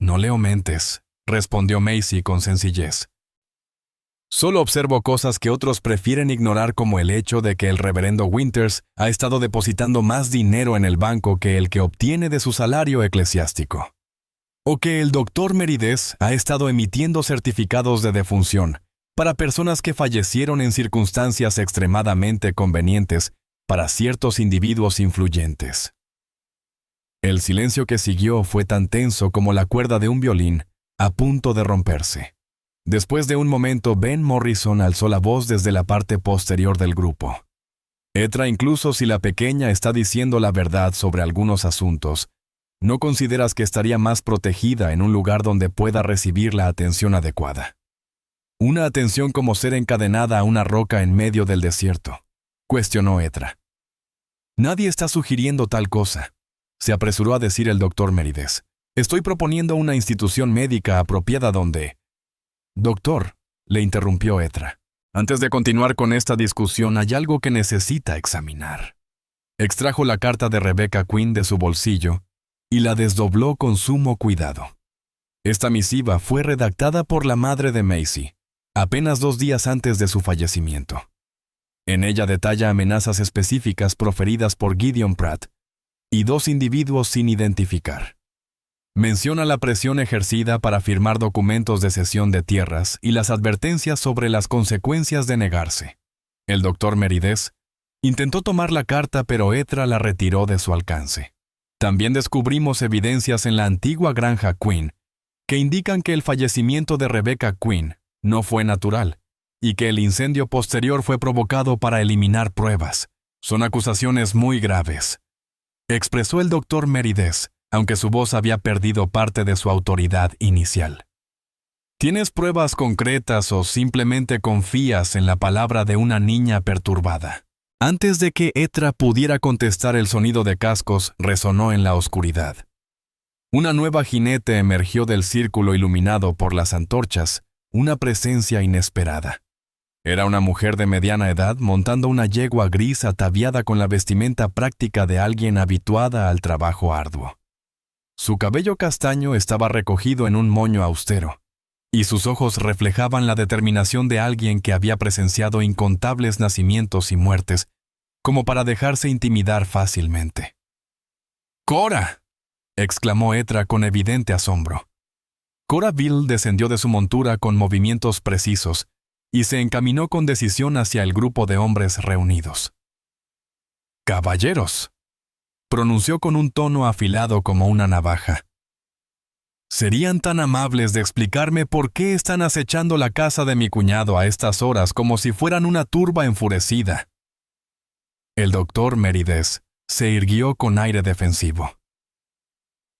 «No leo mentes», respondió Macy con sencillez. «Solo observo cosas que otros prefieren ignorar, como el hecho de que el reverendo Winters ha estado depositando más dinero en el banco que el que obtiene de su salario eclesiástico. O que el doctor Meridez ha estado emitiendo certificados de defunción para personas que fallecieron en circunstancias extremadamente convenientes para ciertos individuos influyentes». El silencio que siguió fue tan tenso como la cuerda de un violín a punto de romperse. Después de un momento, Ben Morrison alzó la voz desde la parte posterior del grupo. «Etra, incluso si la pequeña está diciendo la verdad sobre algunos asuntos, ¿no consideras que estaría más protegida en un lugar donde pueda recibir la atención adecuada? Una atención como ser encadenada a una roca en medio del desierto», cuestionó Etra. «Nadie está sugiriendo tal cosa», se apresuró a decir el doctor Meridez. «Estoy proponiendo una institución médica apropiada donde...» «Doctor», le interrumpió Etra, «antes de continuar con esta discusión hay algo que necesita examinar». Extrajo la carta de Rebecca Quinn de su bolsillo y la desdobló con sumo cuidado. Esta misiva fue redactada por la madre de Macy, apenas 2 días antes de su fallecimiento. En ella detalla amenazas específicas proferidas por Gideon Pratt y 2 individuos sin identificar. Menciona la presión ejercida para firmar documentos de cesión de tierras y las advertencias sobre las consecuencias de negarse. El doctor Meridez intentó tomar la carta, pero Etra la retiró de su alcance. También descubrimos evidencias en la antigua granja Quinn que indican que el fallecimiento de Rebecca Quinn no fue natural y que el incendio posterior fue provocado para eliminar pruebas. Son acusaciones muy graves», expresó el doctor Meridez, aunque su voz había perdido parte de su autoridad inicial. ¿Tienes pruebas concretas o simplemente confías en la palabra de una niña perturbada? Antes de que Etra pudiera contestar, el sonido de cascos resonó en la oscuridad. Una nueva jinete emergió del círculo iluminado por las antorchas, una presencia inesperada. Era una mujer de mediana edad montando una yegua gris ataviada con la vestimenta práctica de alguien habituada al trabajo arduo. Su cabello castaño estaba recogido en un moño austero, y sus ojos reflejaban la determinación de alguien que había presenciado incontables nacimientos y muertes, como para dejarse intimidar fácilmente. «¡Cora!», exclamó Etra con evidente asombro. Cora Beale descendió de su montura con movimientos precisos y se encaminó con decisión hacia el grupo de hombres reunidos. «Caballeros», pronunció con un tono afilado como una navaja. «¿Serían tan amables de explicarme por qué están acechando la casa de mi cuñado a estas horas como si fueran una turba enfurecida?» El doctor Meridez se irguió con aire defensivo.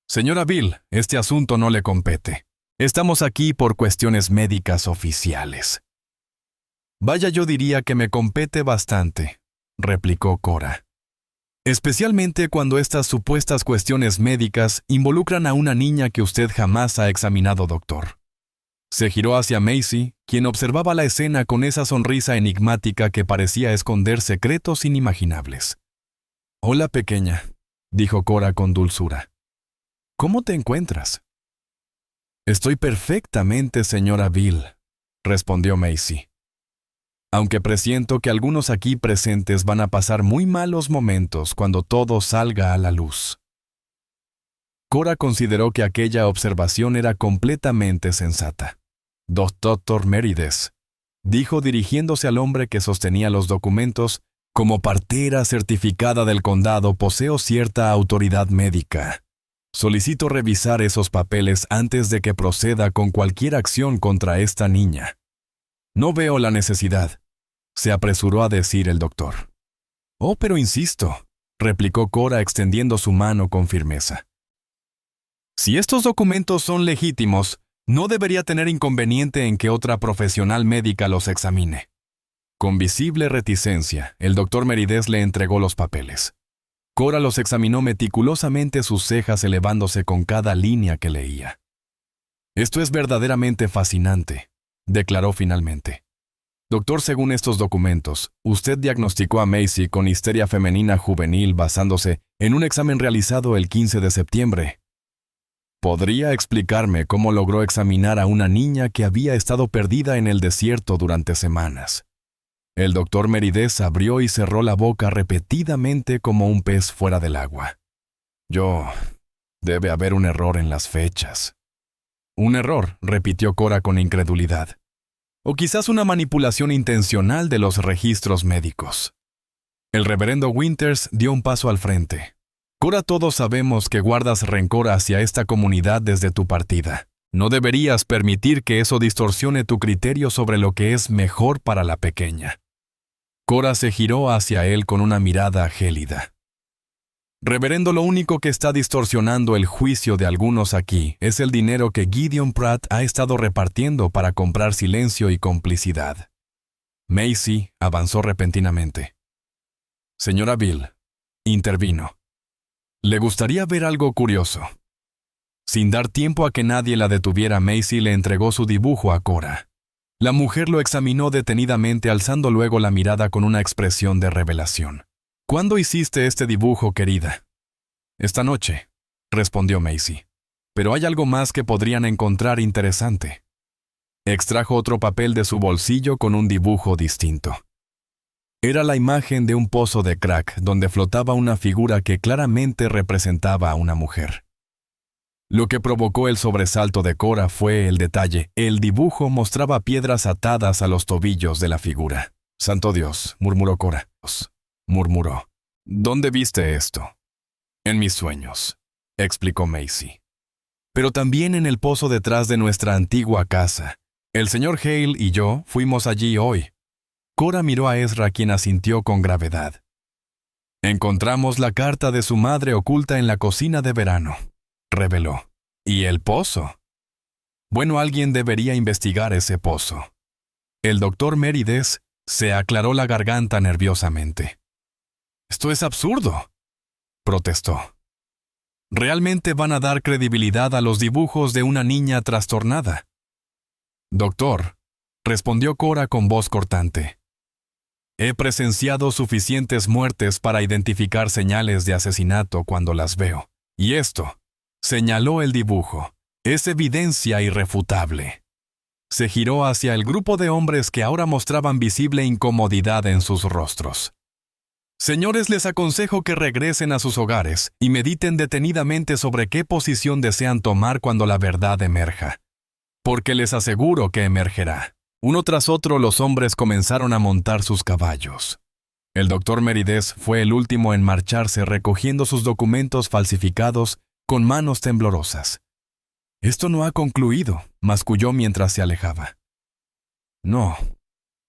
«Señora Beale, este asunto no le compete. Estamos aquí por cuestiones médicas oficiales». «Vaya, yo diría que me compete bastante», replicó Cora. «Especialmente cuando estas supuestas cuestiones médicas involucran a una niña que usted jamás ha examinado, doctor». Se giró hacia Macy, quien observaba la escena con esa sonrisa enigmática que parecía esconder secretos inimaginables. «Hola, pequeña», dijo Cora con dulzura. «¿Cómo te encuentras?» Estoy perfectamente, señora Bill, respondió Macy. Aunque presiento que algunos aquí presentes van a pasar muy malos momentos cuando todo salga a la luz. Cora consideró que aquella observación era completamente sensata. Dr. Merides, dijo dirigiéndose al hombre que sostenía los documentos, como partera certificada del condado poseo cierta autoridad médica. Solicito revisar esos papeles antes de que proceda con cualquier acción contra esta niña. No veo la necesidad, se apresuró a decir el doctor. Oh, pero insisto, replicó Cora extendiendo su mano con firmeza. Si estos documentos son legítimos, no debería tener inconveniente en que otra profesional médica los examine. Con visible reticencia, el doctor Merides le entregó los papeles. Cora los examinó meticulosamente, sus cejas elevándose con cada línea que leía. Esto es verdaderamente fascinante, declaró finalmente. Doctor, según estos documentos, usted diagnosticó a Macy con histeria femenina juvenil basándose en un examen realizado el 15 de septiembre. ¿Podría explicarme cómo logró examinar a una niña que había estado perdida en el desierto durante semanas? El doctor Merides abrió y cerró la boca repetidamente como un pez fuera del agua. Debe haber un error en las fechas. Un error, repitió Cora con incredulidad. O quizás una manipulación intencional de los registros médicos. El reverendo Winters dio un paso al frente. Cora, todos sabemos que guardas rencor hacia esta comunidad desde tu partida. No deberías permitir que eso distorsione tu criterio sobre lo que es mejor para la pequeña. Cora se giró hacia él con una mirada gélida. Reverendo, lo único que está distorsionando el juicio de algunos aquí es el dinero que Gideon Pratt ha estado repartiendo para comprar silencio y complicidad. Macy avanzó repentinamente. Señora Bill, intervino. Le gustaría ver algo curioso. Sin dar tiempo a que nadie la detuviera, Macy le entregó su dibujo a Cora. La mujer lo examinó detenidamente, alzando luego la mirada con una expresión de revelación. ¿Cuándo hiciste este dibujo, querida? Esta noche, respondió Macy. Pero hay algo más que podrían encontrar interesante. Extrajo otro papel de su bolsillo con un dibujo distinto. Era la imagen de un pozo de crack donde flotaba una figura que claramente representaba a una mujer. Lo que provocó el sobresalto de Cora fue el detalle. El dibujo mostraba piedras atadas a los tobillos de la figura. «Santo Dios», murmuró Cora. Murmuró. «¿Dónde viste esto?» «En mis sueños», explicó Macy. «Pero también en el pozo detrás de nuestra antigua casa. El señor Hale y yo fuimos allí hoy». Cora miró a Ezra, quien asintió con gravedad. «Encontramos la carta de su madre oculta en la cocina de verano», reveló. «¿Y el pozo?» «Bueno, alguien debería investigar ese pozo». El doctor Merides se aclaró la garganta nerviosamente. «Esto es absurdo», protestó. «¿Realmente van a dar credibilidad a los dibujos de una niña trastornada?» «Doctor», respondió Cora con voz cortante. «He presenciado suficientes muertes para identificar señales de asesinato cuando las veo. Y esto», señaló el dibujo, «es evidencia irrefutable». Se giró hacia el grupo de hombres que ahora mostraban visible incomodidad en sus rostros. «Señores, les aconsejo que regresen a sus hogares y mediten detenidamente sobre qué posición desean tomar cuando la verdad emerja. Porque les aseguro que emergerá». Uno tras otro los hombres comenzaron a montar sus caballos. El doctor Merides fue el último en marcharse, recogiendo sus documentos falsificados con manos temblorosas. «Esto no ha concluido», masculló mientras se alejaba. «No»,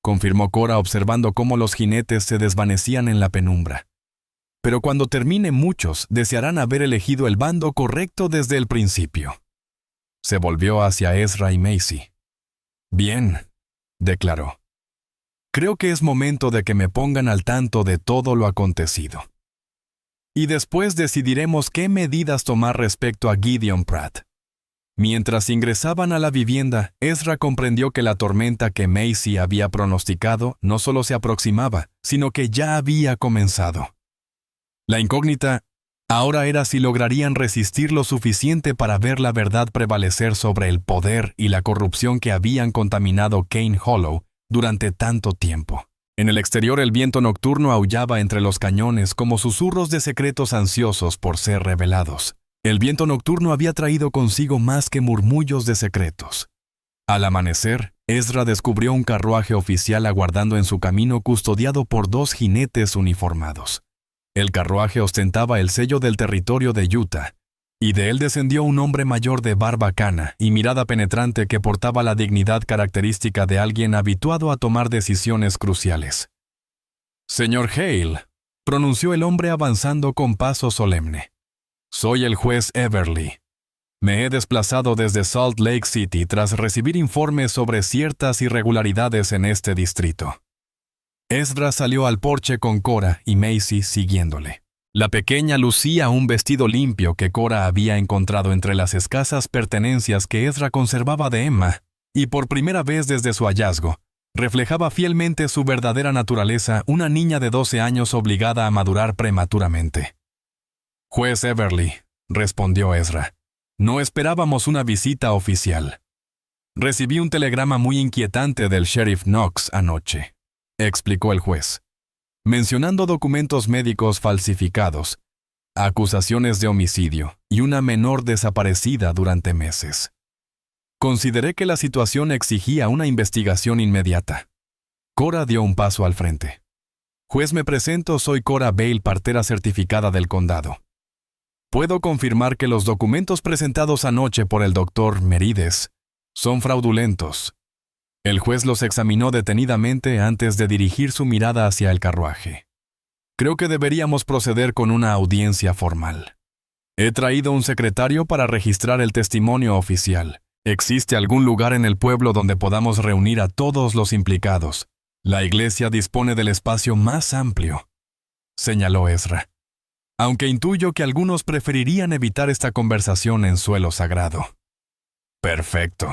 confirmó Cora, observando cómo los jinetes se desvanecían en la penumbra. «Pero cuando termine, muchos desearán haber elegido el bando correcto desde el principio». Se volvió hacia Ezra y Macy. «Bien», declaró. «Creo que es momento de que me pongan al tanto de todo lo acontecido. Y después decidiremos qué medidas tomar respecto a Gideon Pratt». Mientras ingresaban a la vivienda, Ezra comprendió que la tormenta que Macy había pronosticado no solo se aproximaba, sino que ya había comenzado. La incógnita Ahora era si lograrían resistir lo suficiente para ver la verdad prevalecer sobre el poder y la corrupción que habían contaminado Cane Hollow durante tanto tiempo. En el exterior el viento nocturno aullaba entre los cañones como susurros de secretos ansiosos por ser revelados. El viento nocturno había traído consigo más que murmullos de secretos. Al amanecer, Ezra descubrió un carruaje oficial aguardando en su camino custodiado por 2 jinetes uniformados. El carruaje ostentaba el sello del territorio de Utah, y de él descendió un hombre mayor de barba cana y mirada penetrante que portaba la dignidad característica de alguien habituado a tomar decisiones cruciales. «Señor Hale», pronunció el hombre avanzando con paso solemne. «Soy el juez Everly. Me he desplazado desde Salt Lake City tras recibir informes sobre ciertas irregularidades en este distrito». Ezra salió al porche con Cora y Macy siguiéndole. La pequeña lucía un vestido limpio que Cora había encontrado entre las escasas pertenencias que Ezra conservaba de Emma, y por primera vez desde su hallazgo, reflejaba fielmente su verdadera naturaleza, una niña de 12 años obligada a madurar prematuramente. «Juez Everly», respondió Ezra, «no esperábamos una visita oficial. Recibí un telegrama muy inquietante del sheriff Knox anoche», explicó el juez, mencionando documentos médicos falsificados, acusaciones de homicidio y una menor desaparecida durante meses. Consideré que la situación exigía una investigación inmediata. Cora dio un paso al frente. «Juez, me presento, soy Cora Bale, partera certificada del condado. Puedo confirmar que los documentos presentados anoche por el doctor Merides son fraudulentos». El juez los examinó detenidamente antes de dirigir su mirada hacia el carruaje. «Creo que deberíamos proceder con una audiencia formal. He traído un secretario para registrar el testimonio oficial. ¿Existe algún lugar en el pueblo donde podamos reunir a todos los implicados? La iglesia dispone del espacio más amplio», señaló Ezra. «Aunque intuyo que algunos preferirían evitar esta conversación en suelo sagrado». «Perfecto»,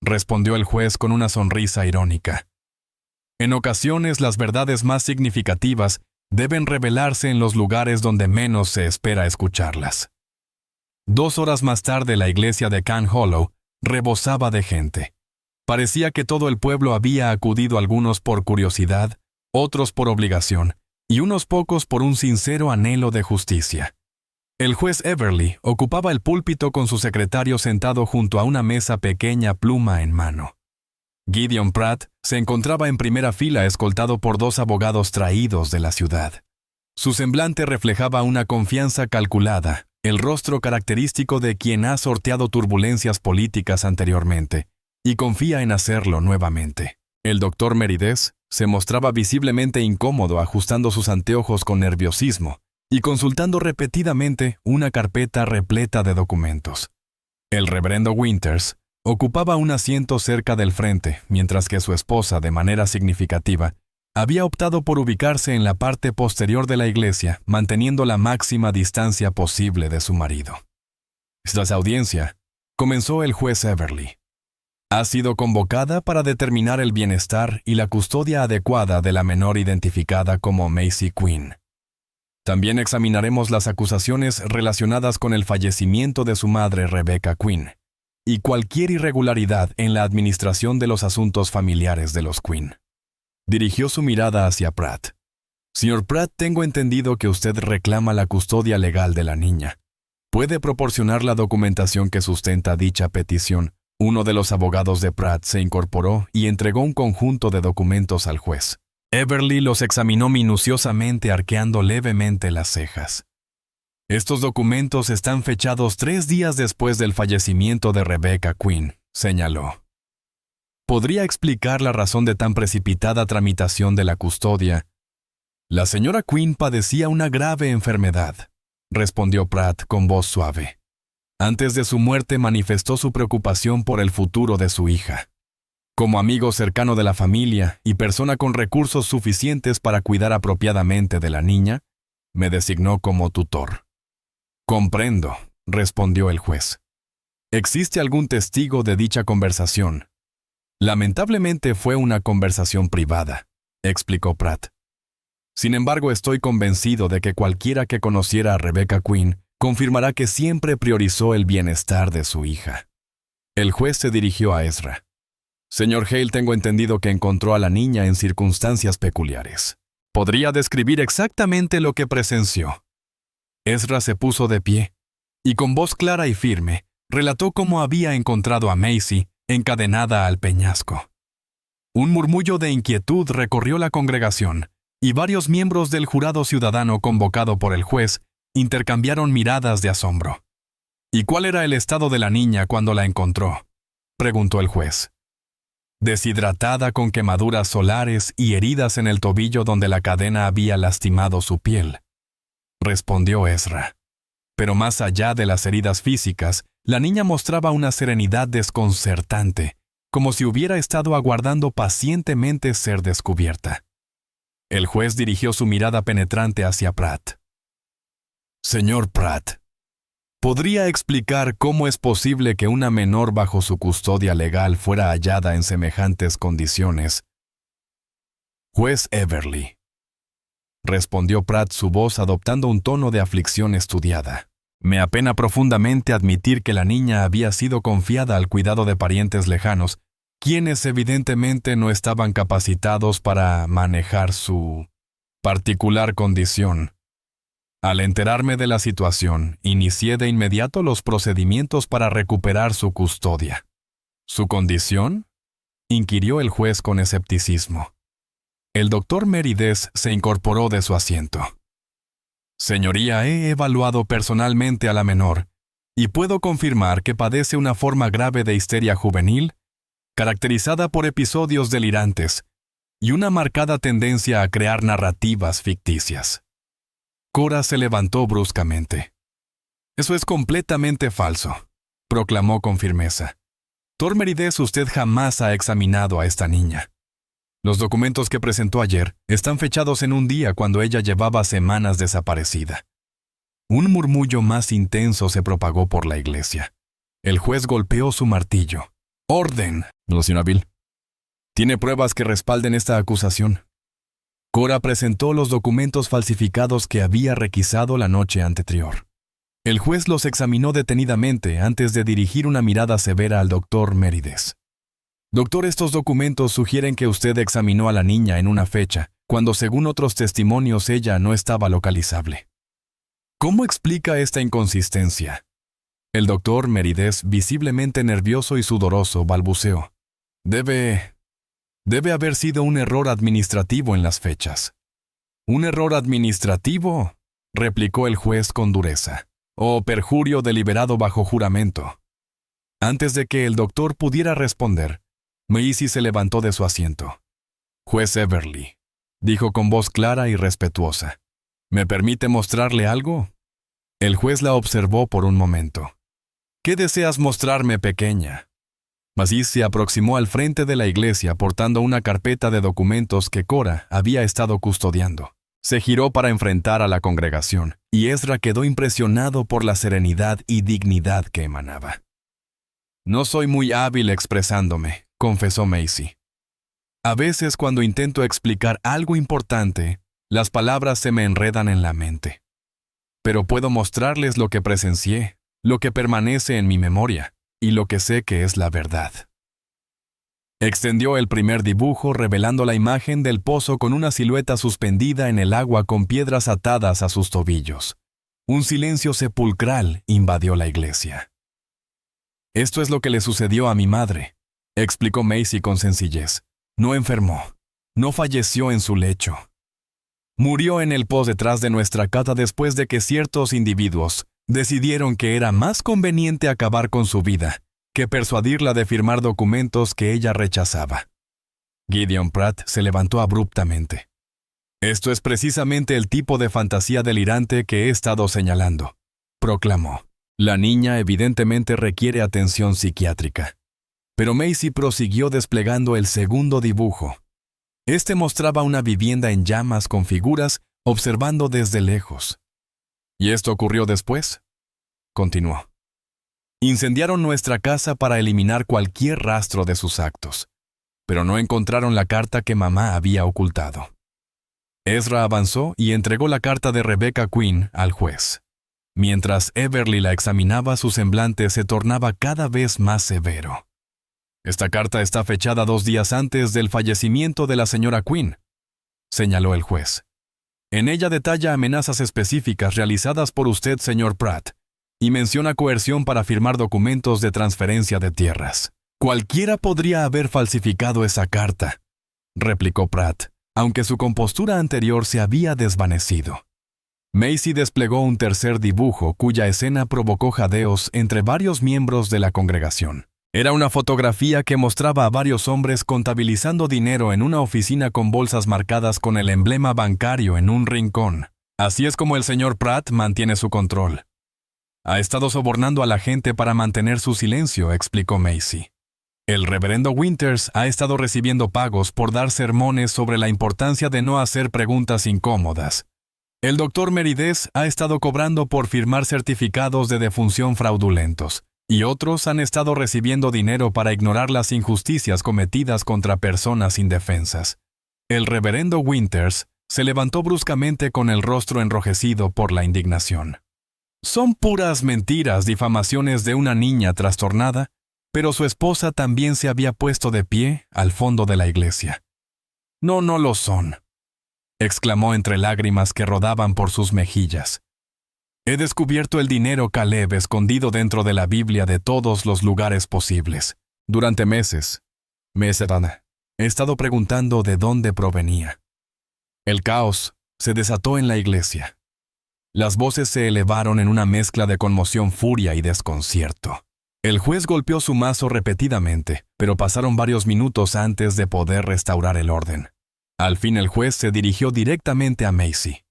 respondió el juez con una sonrisa irónica. «En ocasiones las verdades más significativas deben revelarse en los lugares donde menos se espera escucharlas». 2 horas más tarde la iglesia de Cane Hollow rebosaba de gente. Parecía que todo el pueblo había acudido, algunos por curiosidad, otros por obligación, y unos pocos por un sincero anhelo de justicia. El juez Everly ocupaba el púlpito con su secretario sentado junto a una mesa pequeña, pluma en mano. Gideon Pratt se encontraba en primera fila escoltado por 2 abogados traídos de la ciudad. Su semblante reflejaba una confianza calculada, el rostro característico de quien ha sorteado turbulencias políticas anteriormente y confía en hacerlo nuevamente. El doctor Merides se mostraba visiblemente incómodo ajustando sus anteojos con nerviosismo y consultando repetidamente una carpeta repleta de documentos. El reverendo Winters ocupaba un asiento cerca del frente, mientras que su esposa, de manera significativa, había optado por ubicarse en la parte posterior de la iglesia, manteniendo la máxima distancia posible de su marido. Tras audiencia, comenzó el juez Everly. Ha sido convocada para determinar el bienestar y la custodia adecuada de la menor identificada como Macy Quinn. También examinaremos las acusaciones relacionadas con el fallecimiento de su madre Rebecca Quinn y cualquier irregularidad en la administración de los asuntos familiares de los Quinn. Dirigió su mirada hacia Pratt. Señor Pratt, tengo entendido que usted reclama la custodia legal de la niña. ¿Puede proporcionar la documentación que sustenta dicha petición? Uno de los abogados de Pratt se incorporó y entregó un conjunto de documentos al juez. Everly los examinó minuciosamente, arqueando levemente las cejas. Estos documentos están fechados 3 días después del fallecimiento de Rebecca Quinn, señaló. ¿Podría explicar la razón de tan precipitada tramitación de la custodia? La señora Quinn padecía una grave enfermedad, respondió Pratt con voz suave. Antes de su muerte manifestó su preocupación por el futuro de su hija. Como amigo cercano de la familia y persona con recursos suficientes para cuidar apropiadamente de la niña, me designó como tutor. Comprendo, respondió el juez. ¿Existe algún testigo de dicha conversación? Lamentablemente fue una conversación privada, explicó Pratt. Sin embargo, estoy convencido de que cualquiera que conociera a Rebecca Quinn confirmará que siempre priorizó el bienestar de su hija. El juez se dirigió a Ezra. Señor Hale, tengo entendido que encontró a la niña en circunstancias peculiares. ¿Podría describir exactamente lo que presenció? Ezra se puso de pie y con voz clara y firme relató cómo había encontrado a Macy encadenada al peñasco. Un murmullo de inquietud recorrió la congregación y varios miembros del jurado ciudadano convocado por el juez intercambiaron miradas de asombro. ¿Y cuál era el estado de la niña cuando la encontró?, preguntó el juez. Deshidratada, con quemaduras solares y heridas en el tobillo donde la cadena había lastimado su piel, respondió Ezra. Pero más allá de las heridas físicas, la niña mostraba una serenidad desconcertante, como si hubiera estado aguardando pacientemente ser descubierta. El juez dirigió su mirada penetrante hacia Pratt. Señor Pratt, ¿podría explicar cómo es posible que una menor bajo su custodia legal fuera hallada en semejantes condiciones? Juez Everly, respondió Pratt, su voz adoptando un tono de aflicción estudiada. Me apena profundamente admitir que la niña había sido confiada al cuidado de parientes lejanos, quienes evidentemente no estaban capacitados para manejar su particular condición. Al enterarme de la situación, inicié de inmediato los procedimientos para recuperar su custodia. ¿Su condición?, inquirió el juez con escepticismo. El doctor Merides se incorporó de su asiento. Señoría, he evaluado personalmente a la menor y puedo confirmar que padece una forma grave de histeria juvenil, caracterizada por episodios delirantes y una marcada tendencia a crear narrativas ficticias. Cora se levantó bruscamente. Eso es completamente falso, proclamó con firmeza. Dr. Merides, usted jamás ha examinado a esta niña. Los documentos que presentó ayer están fechados en un día cuando ella llevaba semanas desaparecida. Un murmullo más intenso se propagó por la iglesia. El juez golpeó su martillo. ¡Orden! Señora Bill. ¿Tiene pruebas que respalden esta acusación? Cora presentó los documentos falsificados que había requisado la noche anterior. El juez los examinó detenidamente antes de dirigir una mirada severa al doctor Merides. Doctor, estos documentos sugieren que usted examinó a la niña en una fecha, cuando según otros testimonios ella no estaba localizable. ¿Cómo explica esta inconsistencia? El doctor Merides, visiblemente nervioso y sudoroso, balbuceó. Debe haber sido un error administrativo en las fechas. ¿Un error administrativo?, replicó el juez con dureza. ¿O perjurio deliberado bajo juramento? Antes de que el doctor pudiera responder, Macy se levantó de su asiento. Juez Everly, dijo con voz clara y respetuosa. ¿Me permite mostrarle algo? El juez la observó por un momento. ¿Qué deseas mostrarme, pequeña? Macy se aproximó al frente de la iglesia portando una carpeta de documentos que Cora había estado custodiando. Se giró para enfrentar a la congregación, y Ezra quedó impresionado por la serenidad y dignidad que emanaba. No soy muy hábil expresándome, confesó Macy. A veces cuando intento explicar algo importante, las palabras se me enredan en la mente. Pero puedo mostrarles lo que presencié, lo que permanece en mi memoria, y lo que sé que es la verdad. Extendió el primer dibujo revelando la imagen del pozo con una silueta suspendida en el agua con piedras atadas a sus tobillos. Un silencio sepulcral invadió la iglesia. Esto es lo que le sucedió a mi madre, explicó Macy con sencillez. No enfermó, no falleció en su lecho. Murió en el pozo detrás de nuestra casa después de que ciertos individuos decidieron que era más conveniente acabar con su vida que persuadirla de firmar documentos que ella rechazaba. Gideon Pratt se levantó abruptamente. Esto es precisamente el tipo de fantasía delirante que he estado señalando, proclamó. La niña evidentemente requiere atención psiquiátrica. Pero Macy prosiguió desplegando el segundo dibujo. Este mostraba una vivienda en llamas con figuras observando desde lejos. ¿Y esto ocurrió después?, continuó. Incendiaron nuestra casa para eliminar cualquier rastro de sus actos, pero no encontraron la carta que mamá había ocultado. Ezra avanzó y entregó la carta de Rebecca Quinn al juez. Mientras Everly la examinaba, su semblante se tornaba cada vez más severo. «Esta carta está fechada 2 días antes del fallecimiento de la señora Quinn», señaló el juez. «En ella detalla amenazas específicas realizadas por usted, señor Pratt, y menciona coerción para firmar documentos de transferencia de tierras». «Cualquiera podría haber falsificado esa carta», replicó Pratt, aunque su compostura anterior se había desvanecido. Macy desplegó un tercer dibujo cuya escena provocó jadeos entre varios miembros de la congregación. Era una fotografía que mostraba a varios hombres contabilizando dinero en una oficina con bolsas marcadas con el emblema bancario en un rincón. Así es como el señor Pratt mantiene su control. «Ha estado sobornando a la gente para mantener su silencio», explicó Macy. «El reverendo Winters ha estado recibiendo pagos por dar sermones sobre la importancia de no hacer preguntas incómodas. El doctor Merides ha estado cobrando por firmar certificados de defunción fraudulentos, y otros han estado recibiendo dinero para ignorar las injusticias cometidas contra personas indefensas». El reverendo Winters se levantó bruscamente con el rostro enrojecido por la indignación. «Son puras mentiras, difamaciones de una niña trastornada», pero su esposa también se había puesto de pie al fondo de la iglesia. «No, no lo son», exclamó entre lágrimas que rodaban por sus mejillas. «He descubierto el dinero Caleb escondido dentro de la Biblia de todos los lugares posibles. Durante meses, he estado preguntando de dónde provenía». El caos se desató en la iglesia. Las voces se elevaron en una mezcla de conmoción, furia y desconcierto. El juez golpeó su mazo repetidamente, pero pasaron varios minutos antes de poder restaurar el orden. Al fin el juez se dirigió directamente a Macy.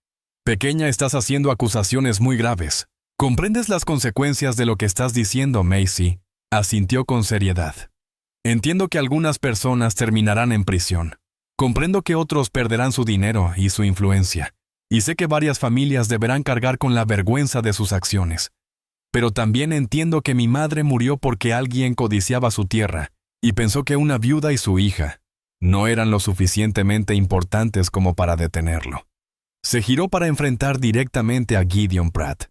«Pequeña, estás haciendo acusaciones muy graves. ¿Comprendes las consecuencias de lo que estás diciendo, Macy?», asintió con seriedad. «Entiendo que algunas personas terminarán en prisión. Comprendo que otros perderán su dinero y su influencia. Y sé que varias familias deberán cargar con la vergüenza de sus acciones. Pero también entiendo que mi madre murió porque alguien codiciaba su tierra y pensó que una viuda y su hija no eran lo suficientemente importantes como para detenerlo. Se giró para enfrentar directamente a Gideon Pratt.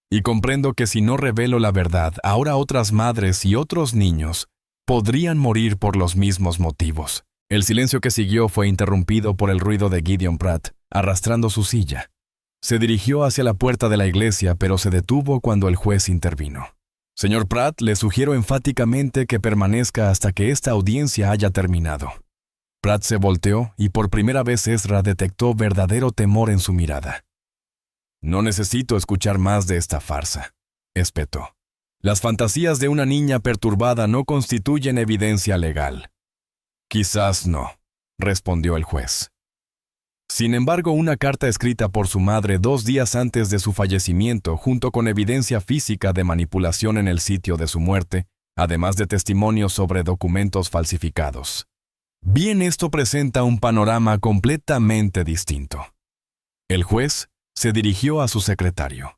Y comprendo que si no revelo la verdad, ahora otras madres y otros niños podrían morir por los mismos motivos». El silencio que siguió fue interrumpido por el ruido de Gideon Pratt, arrastrando su silla. Se dirigió hacia la puerta de la iglesia, pero se detuvo cuando el juez intervino. «Señor Pratt, le sugiero enfáticamente que permanezca hasta que esta audiencia haya terminado». Pratt se volteó y por primera vez Ezra detectó verdadero temor en su mirada. «No necesito escuchar más de esta farsa», espetó. «Las fantasías de una niña perturbada no constituyen evidencia legal». «Quizás no», respondió el juez. Sin embargo, una carta escrita por su madre 2 días antes de su fallecimiento, junto con evidencia física de manipulación en el sitio de su muerte, además de testimonios sobre documentos falsificados. Bien, esto presenta un panorama completamente distinto. El juez se dirigió a su secretario.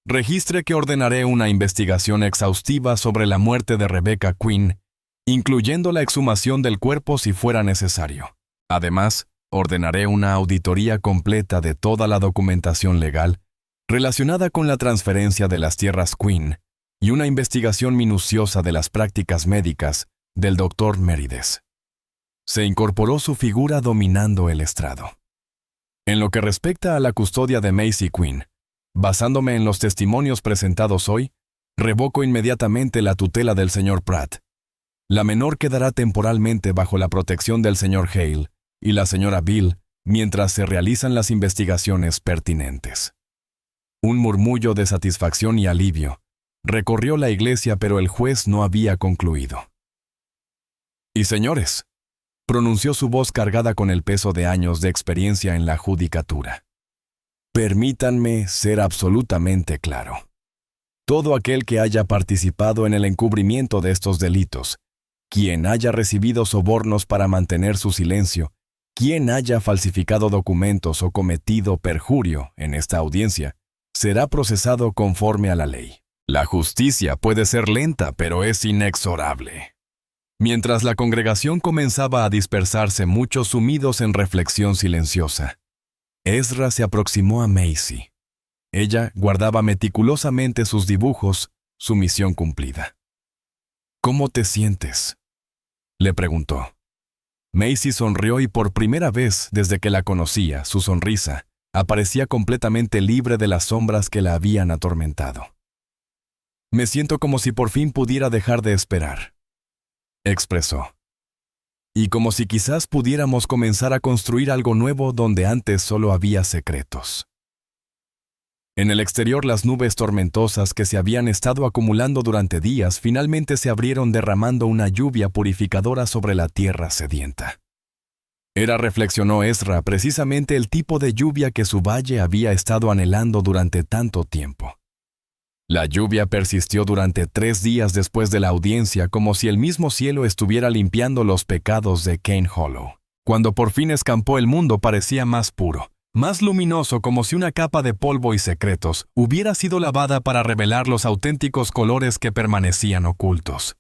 «Registre que ordenaré una investigación exhaustiva sobre la muerte de Rebecca Quinn, incluyendo la exhumación del cuerpo si fuera necesario. Además, ordenaré una auditoría completa de toda la documentación legal relacionada con la transferencia de las tierras Quinn y una investigación minuciosa de las prácticas médicas del Dr. Merides». Se incorporó su figura dominando el estrado. «En lo que respecta a la custodia de Macy Quinn, basándome en los testimonios presentados hoy, revoco inmediatamente la tutela del señor Pratt. La menor quedará temporalmente bajo la protección del señor Hale y la señora Bill mientras se realizan las investigaciones pertinentes». Un murmullo de satisfacción y alivio recorrió la iglesia, pero el juez no había concluido. «Y señores», pronunció su voz cargada con el peso de años de experiencia en la judicatura, «permítanme ser absolutamente claro. Todo aquel que haya participado en el encubrimiento de estos delitos, quien haya recibido sobornos para mantener su silencio, quien haya falsificado documentos o cometido perjurio en esta audiencia, será procesado conforme a la ley. La justicia puede ser lenta, pero es inexorable». Mientras la congregación comenzaba a dispersarse, muchos sumidos en reflexión silenciosa, Ezra se aproximó a Macy. Ella guardaba meticulosamente sus dibujos, su misión cumplida. «¿Cómo te sientes?», le preguntó. Macy sonrió y por primera vez desde que la conocía, su sonrisa aparecía completamente libre de las sombras que la habían atormentado. «Me siento como si por fin pudiera dejar de esperar», expresó. «Y como si quizás pudiéramos comenzar a construir algo nuevo donde antes solo había secretos». En el exterior, las nubes tormentosas que se habían estado acumulando durante días finalmente se abrieron derramando una lluvia purificadora sobre la tierra sedienta. Era, reflexionó Ezra, precisamente el tipo de lluvia que su valle había estado anhelando durante tanto tiempo. La lluvia persistió durante 3 días después de la audiencia, como si el mismo cielo estuviera limpiando los pecados de Cane Hollow. Cuando por fin escampó, el mundo parecía más puro, más luminoso, como si una capa de polvo y secretos hubiera sido lavada para revelar los auténticos colores que permanecían ocultos.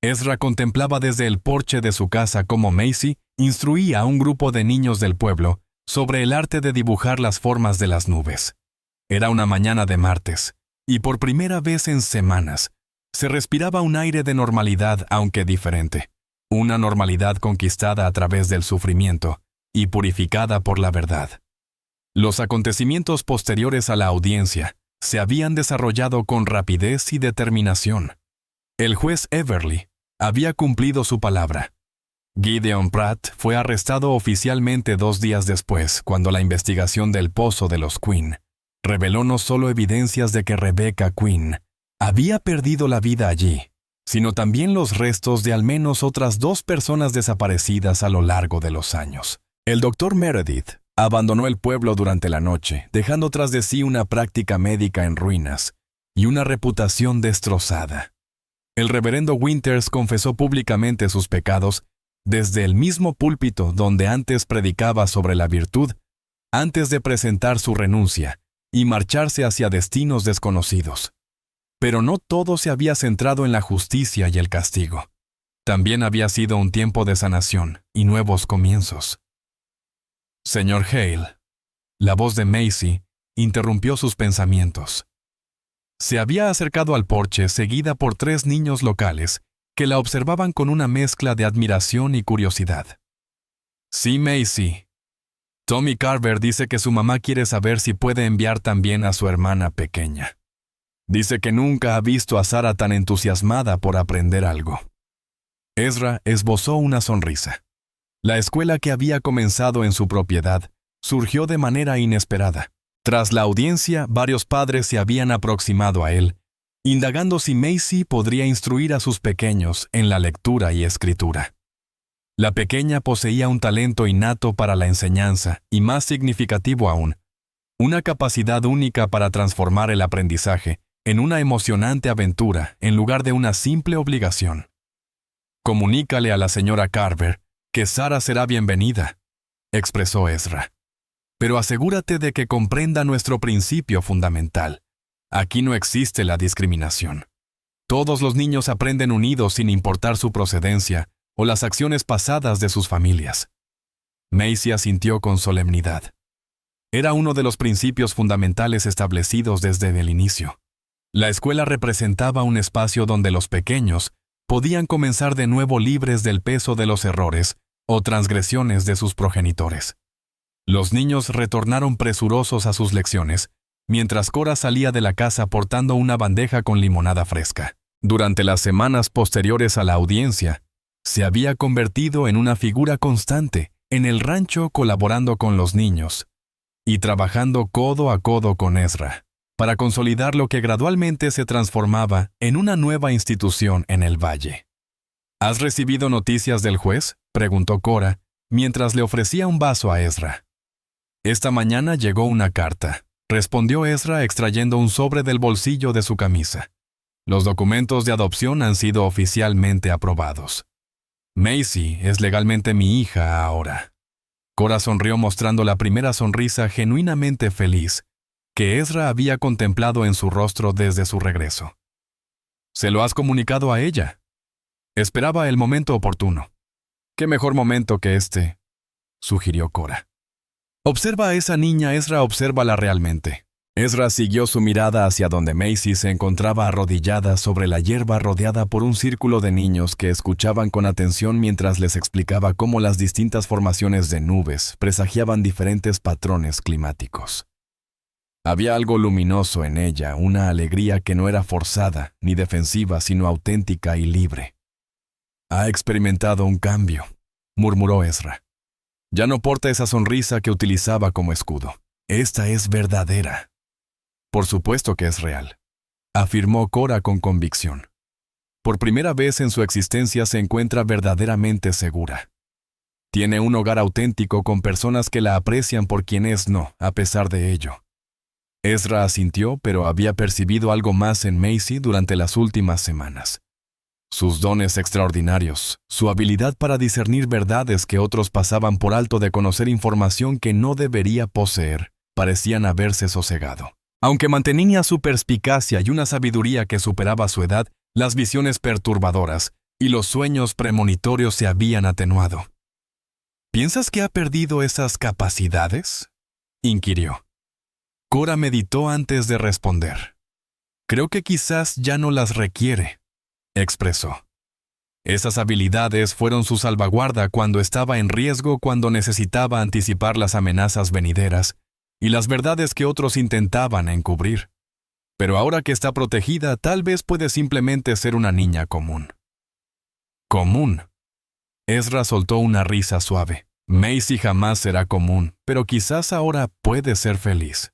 Ezra contemplaba desde el porche de su casa cómo Macy instruía a un grupo de niños del pueblo sobre el arte de dibujar las formas de las nubes. Era una mañana de martes, y por primera vez en semanas, se respiraba un aire de normalidad, aunque diferente. Una normalidad conquistada a través del sufrimiento y purificada por la verdad. Los acontecimientos posteriores a la audiencia se habían desarrollado con rapidez y determinación. El juez Everly había cumplido su palabra. Gideon Pratt fue arrestado oficialmente 2 días después, cuando la investigación del pozo de los Quinn reveló no solo evidencias de que Rebecca Quinn había perdido la vida allí, sino también los restos de al menos otras 2 personas desaparecidas a lo largo de los años. El Dr. Meredith abandonó el pueblo durante la noche, dejando tras de sí una práctica médica en ruinas y una reputación destrozada. El reverendo Winters confesó públicamente sus pecados desde el mismo púlpito donde antes predicaba sobre la virtud, antes de presentar su renuncia y marcharse hacia destinos desconocidos. Pero no todo se había centrado en la justicia y el castigo. También había sido un tiempo de sanación y nuevos comienzos. «Señor Hale», la voz de Macy interrumpió sus pensamientos. Se había acercado al porche seguida por 3 niños locales que la observaban con una mezcla de admiración y curiosidad. «Sí, Macy. Tommy Carver dice que su mamá quiere saber si puede enviar también a su hermana pequeña. Dice que nunca ha visto a Sarah tan entusiasmada por aprender algo». Ezra esbozó una sonrisa. La escuela que había comenzado en su propiedad surgió de manera inesperada. Tras la audiencia, varios padres se habían aproximado a él, indagando si Macy podría instruir a sus pequeños en la lectura y escritura. La pequeña poseía un talento innato para la enseñanza y, más significativo aún, una capacidad única para transformar el aprendizaje en una emocionante aventura en lugar de una simple obligación. «Comunícale a la señora Carver que Sarah será bienvenida», expresó Ezra. «Pero asegúrate de que comprenda nuestro principio fundamental. Aquí no existe la discriminación. Todos los niños aprenden unidos sin importar su procedencia o las acciones pasadas de sus familias». Macy asintió con solemnidad. Era uno de los principios fundamentales establecidos desde el inicio. La escuela representaba un espacio donde los pequeños podían comenzar de nuevo libres del peso de los errores o transgresiones de sus progenitores. Los niños retornaron presurosos a sus lecciones, mientras Cora salía de la casa portando una bandeja con limonada fresca. Durante las semanas posteriores a la audiencia, se había convertido en una figura constante en el rancho, colaborando con los niños y trabajando codo a codo con Ezra para consolidar lo que gradualmente se transformaba en una nueva institución en el valle. «¿Has recibido noticias del juez?», preguntó Cora, mientras le ofrecía un vaso a Ezra. «Esta mañana llegó una carta», respondió Ezra extrayendo un sobre del bolsillo de su camisa. «Los documentos de adopción han sido oficialmente aprobados. Macy es legalmente mi hija ahora». Cora sonrió mostrando la primera sonrisa genuinamente feliz que Ezra había contemplado en su rostro desde su regreso. «¿Se lo has comunicado a ella?». «Esperaba el momento oportuno». «¿Qué mejor momento que este?», sugirió Cora. Observa a esa niña, Ezra, obsérvala realmente. Ezra siguió su mirada hacia donde Macy se encontraba arrodillada sobre la hierba rodeada por un círculo de niños que escuchaban con atención mientras les explicaba cómo las distintas formaciones de nubes presagiaban diferentes patrones climáticos. Había algo luminoso en ella, una alegría que no era forzada ni defensiva, sino auténtica y libre. «Ha experimentado un cambio», murmuró Ezra. «Ya no porta esa sonrisa que utilizaba como escudo. Esta es verdadera». «Por supuesto que es real», afirmó Cora con convicción. Por primera vez en su existencia se encuentra verdaderamente segura. Tiene un hogar auténtico con personas que la aprecian por quien es, no, a pesar de ello. Ezra asintió, pero había percibido algo más en Macy durante las últimas semanas. Sus dones extraordinarios, su habilidad para discernir verdades que otros pasaban por alto, de conocer información que no debería poseer, parecían haberse sosegado. Aunque mantenía su perspicacia y una sabiduría que superaba su edad, las visiones perturbadoras y los sueños premonitorios se habían atenuado. «¿Piensas que ha perdido esas capacidades?», inquirió. Cora meditó antes de responder. «Creo que quizás ya no las requiere», expresó. Esas habilidades fueron su salvaguarda cuando estaba en riesgo, cuando necesitaba anticipar las amenazas venideras y las verdades que otros intentaban encubrir. Pero ahora que está protegida, tal vez puede simplemente ser una niña común. «¿Común?». Ezra soltó una risa suave. «Macy jamás será común, pero quizás ahora puede ser feliz».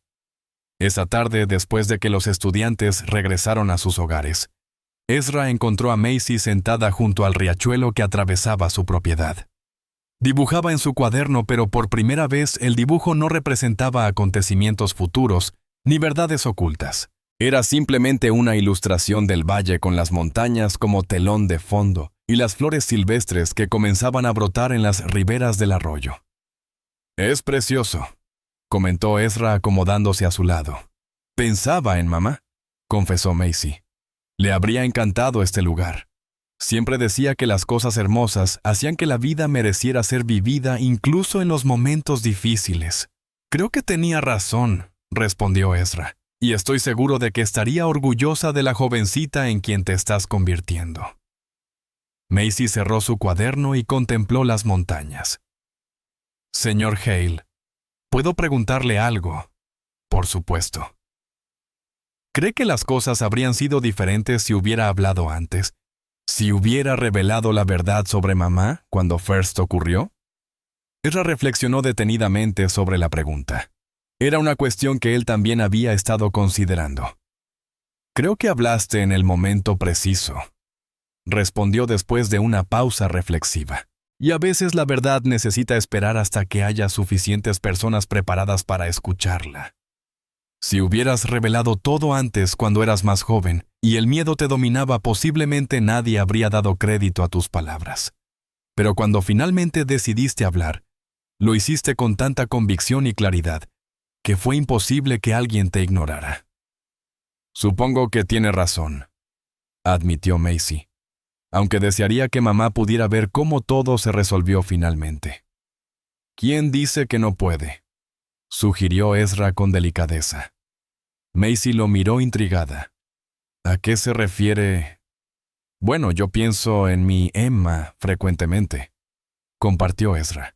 Esa tarde, después de que los estudiantes regresaron a sus hogares, Ezra encontró a Macy sentada junto al riachuelo que atravesaba su propiedad. Dibujaba en su cuaderno, pero por primera vez el dibujo no representaba acontecimientos futuros ni verdades ocultas. Era simplemente una ilustración del valle con las montañas como telón de fondo y las flores silvestres que comenzaban a brotar en las riberas del arroyo. «Es precioso», comentó Ezra acomodándose a su lado. «Pensaba en mamá», confesó Macy. «Le habría encantado este lugar. Siempre decía que las cosas hermosas hacían que la vida mereciera ser vivida incluso en los momentos difíciles». «Creo que tenía razón», respondió Ezra, «y estoy seguro de que estaría orgullosa de la jovencita en quien te estás convirtiendo». Macy cerró su cuaderno y contempló las montañas. «Señor Hale, ¿puedo preguntarle algo?». «Por supuesto». «¿Cree que las cosas habrían sido diferentes si hubiera hablado antes? ¿Si hubiera revelado la verdad sobre mamá cuando First ocurrió?». Ezra reflexionó detenidamente sobre la pregunta. Era una cuestión que él también había estado considerando. «Creo que hablaste en el momento preciso», respondió después de una pausa reflexiva. «Y a veces la verdad necesita esperar hasta que haya suficientes personas preparadas para escucharla. Si hubieras revelado todo antes cuando eras más joven y el miedo te dominaba, posiblemente nadie habría dado crédito a tus palabras. Pero cuando finalmente decidiste hablar, lo hiciste con tanta convicción y claridad que fue imposible que alguien te ignorara». «Supongo que tiene razón», admitió Macy, aunque desearía que mamá pudiera ver cómo todo se resolvió finalmente. «¿Quién dice que no puede?», sugirió Ezra con delicadeza. Macy lo miró intrigada. «¿A qué se refiere?». «Bueno, yo pienso en mi Emma frecuentemente», compartió Ezra.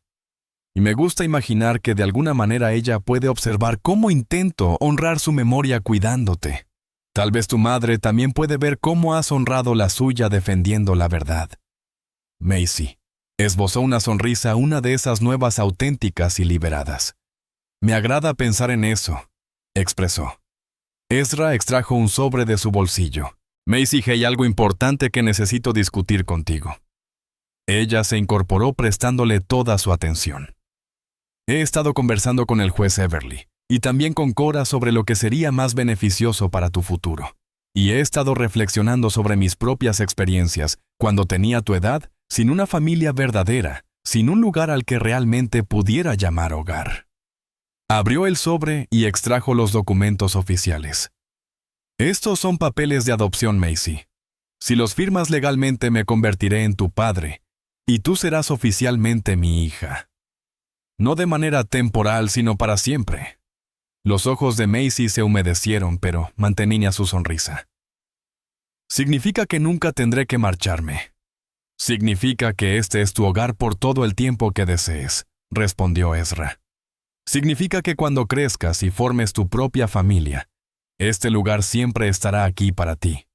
«Y me gusta imaginar que de alguna manera ella puede observar cómo intento honrar su memoria cuidándote. Tal vez tu madre también puede ver cómo has honrado la suya defendiendo la verdad». Macy esbozó una sonrisa, una de esas nuevas auténticas y liberadas. «Me agrada pensar en eso», expresó. Ezra extrajo un sobre de su bolsillo. «Macy, hay algo importante que necesito discutir contigo». Ella se incorporó prestándole toda su atención. «He estado conversando con el juez Everly y también con Cora sobre lo que sería más beneficioso para tu futuro. Y he estado reflexionando sobre mis propias experiencias cuando tenía tu edad, sin una familia verdadera, sin un lugar al que realmente pudiera llamar hogar». Abrió el sobre y extrajo los documentos oficiales. «Estos son papeles de adopción, Macy. Si los firmas legalmente me convertiré en tu padre, y tú serás oficialmente mi hija». No de manera temporal, sino para siempre. Los ojos de Macy se humedecieron, pero mantenía su sonrisa. Significa que nunca tendré que marcharme. Significa que este es tu hogar por todo el tiempo que desees, respondió Ezra. Significa que cuando crezcas y formes tu propia familia, este lugar siempre estará aquí para ti.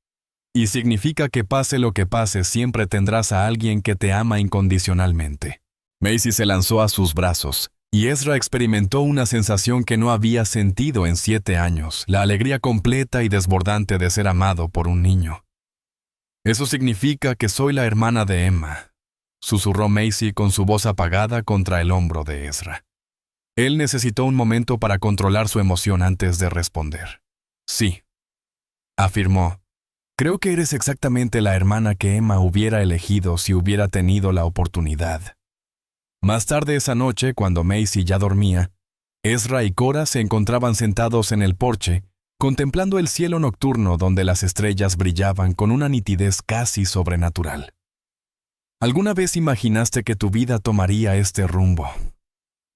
Y significa que pase lo que pase, siempre tendrás a alguien que te ama incondicionalmente. Macy se lanzó a sus brazos, y Ezra experimentó una sensación que no había sentido en 7 años, la alegría completa y desbordante de ser amado por un niño. Eso significa que soy la hermana de Emma, susurró Macy con su voz apagada contra el hombro de Ezra. Él necesitó un momento para controlar su emoción antes de responder. Sí, afirmó. Creo que eres exactamente la hermana que Emma hubiera elegido si hubiera tenido la oportunidad. Más tarde esa noche, cuando Macy ya dormía, Ezra y Cora se encontraban sentados en el porche, contemplando el cielo nocturno donde las estrellas brillaban con una nitidez casi sobrenatural. ¿Alguna vez imaginaste que tu vida tomaría este rumbo?,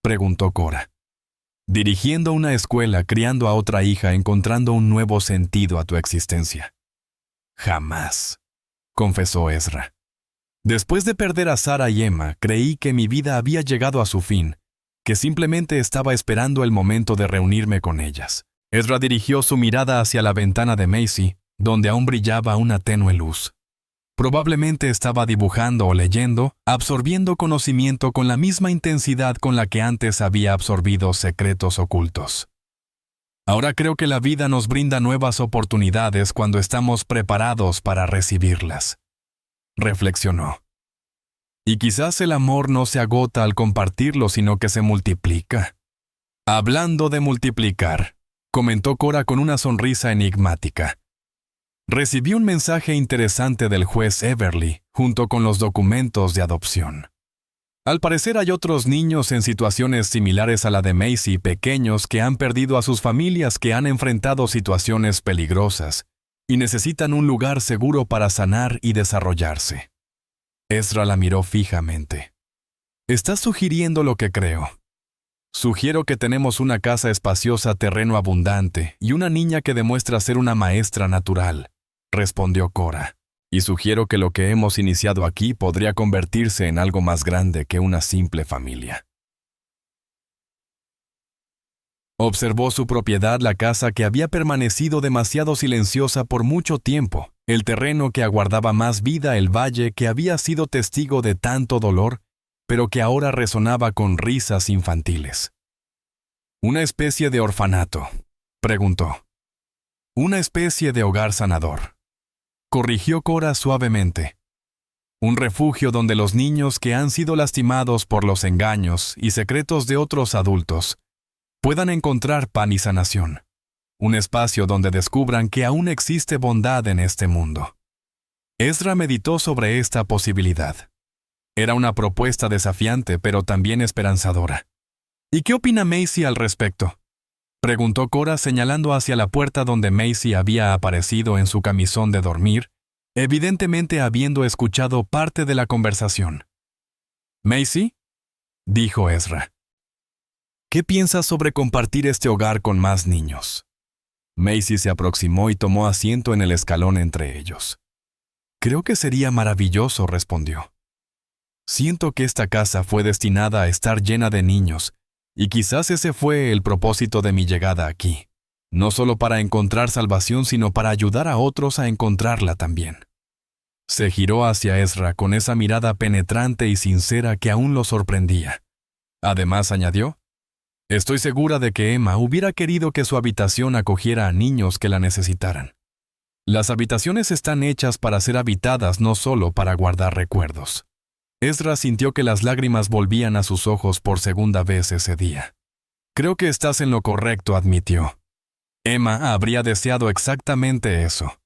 preguntó Cora. Dirigiendo una escuela, criando a otra hija, encontrando un nuevo sentido a tu existencia. Jamás, confesó Ezra. Después de perder a Sarah y Emma, creí que mi vida había llegado a su fin, que simplemente estaba esperando el momento de reunirme con ellas. Ezra dirigió su mirada hacia la ventana de Macy, donde aún brillaba una tenue luz. Probablemente estaba dibujando o leyendo, absorbiendo conocimiento con la misma intensidad con la que antes había absorbido secretos ocultos. Ahora creo que la vida nos brinda nuevas oportunidades cuando estamos preparados para recibirlas, reflexionó. Y quizás el amor no se agota al compartirlo, sino que se multiplica. Hablando de multiplicar, comentó Cora con una sonrisa enigmática. Recibí un mensaje interesante del juez Everly, junto con los documentos de adopción. Al parecer hay otros niños en situaciones similares a la de Macy, pequeños que han perdido a sus familias, que han enfrentado situaciones peligrosas y necesitan un lugar seguro para sanar y desarrollarse. Ezra la miró fijamente. ¿Estás sugiriendo lo que creo? Sugiero que tenemos una casa espaciosa, terreno abundante y una niña que demuestra ser una maestra natural, respondió Cora. Y sugiero que lo que hemos iniciado aquí podría convertirse en algo más grande que una simple familia. Observó su propiedad, la casa que había permanecido demasiado silenciosa por mucho tiempo, el terreno que aguardaba más vida, el valle que había sido testigo de tanto dolor, pero que ahora resonaba con risas infantiles. ¿Una especie de orfanato?, preguntó. Una especie de hogar sanador, corrigió Cora suavemente. Un refugio donde los niños que han sido lastimados por los engaños y secretos de otros adultos puedan encontrar pan y sanación. Un espacio donde descubran que aún existe bondad en este mundo. Ezra meditó sobre esta posibilidad. Era una propuesta desafiante, pero también esperanzadora. ¿Y qué opina Macy al respecto?, preguntó Cora señalando hacia la puerta donde Macy había aparecido en su camisón de dormir, evidentemente habiendo escuchado parte de la conversación. «¿Macy?», dijo Ezra. «¿Qué piensas sobre compartir este hogar con más niños?». Macy se aproximó y tomó asiento en el escalón entre ellos. «Creo que sería maravilloso», respondió. «Siento que esta casa fue destinada a estar llena de niños, y quizás ese fue el propósito de mi llegada aquí, no solo para encontrar salvación, sino para ayudar a otros a encontrarla también». Se giró hacia Ezra con esa mirada penetrante y sincera que aún lo sorprendía. Además, añadió, «Estoy segura de que Emma hubiera querido que su habitación acogiera a niños que la necesitaran. Las habitaciones están hechas para ser habitadas, no solo para guardar recuerdos». Ezra sintió que las lágrimas volvían a sus ojos por segunda vez ese día. «Creo que estás en lo correcto», admitió. Emma habría deseado exactamente eso.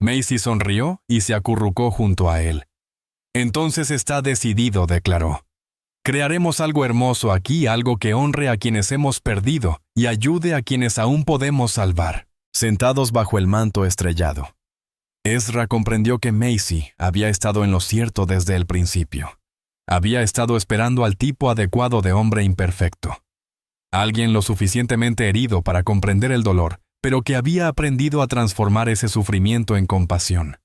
Macy sonrió y se acurrucó junto a él. «Entonces está decidido», declaró. «Crearemos algo hermoso aquí, algo que honre a quienes hemos perdido y ayude a quienes aún podemos salvar». Sentados bajo el manto estrellado, Ezra comprendió que Macy había estado en lo cierto desde el principio. Había estado esperando al tipo adecuado de hombre imperfecto. Alguien lo suficientemente herido para comprender el dolor, pero que había aprendido a transformar ese sufrimiento en compasión.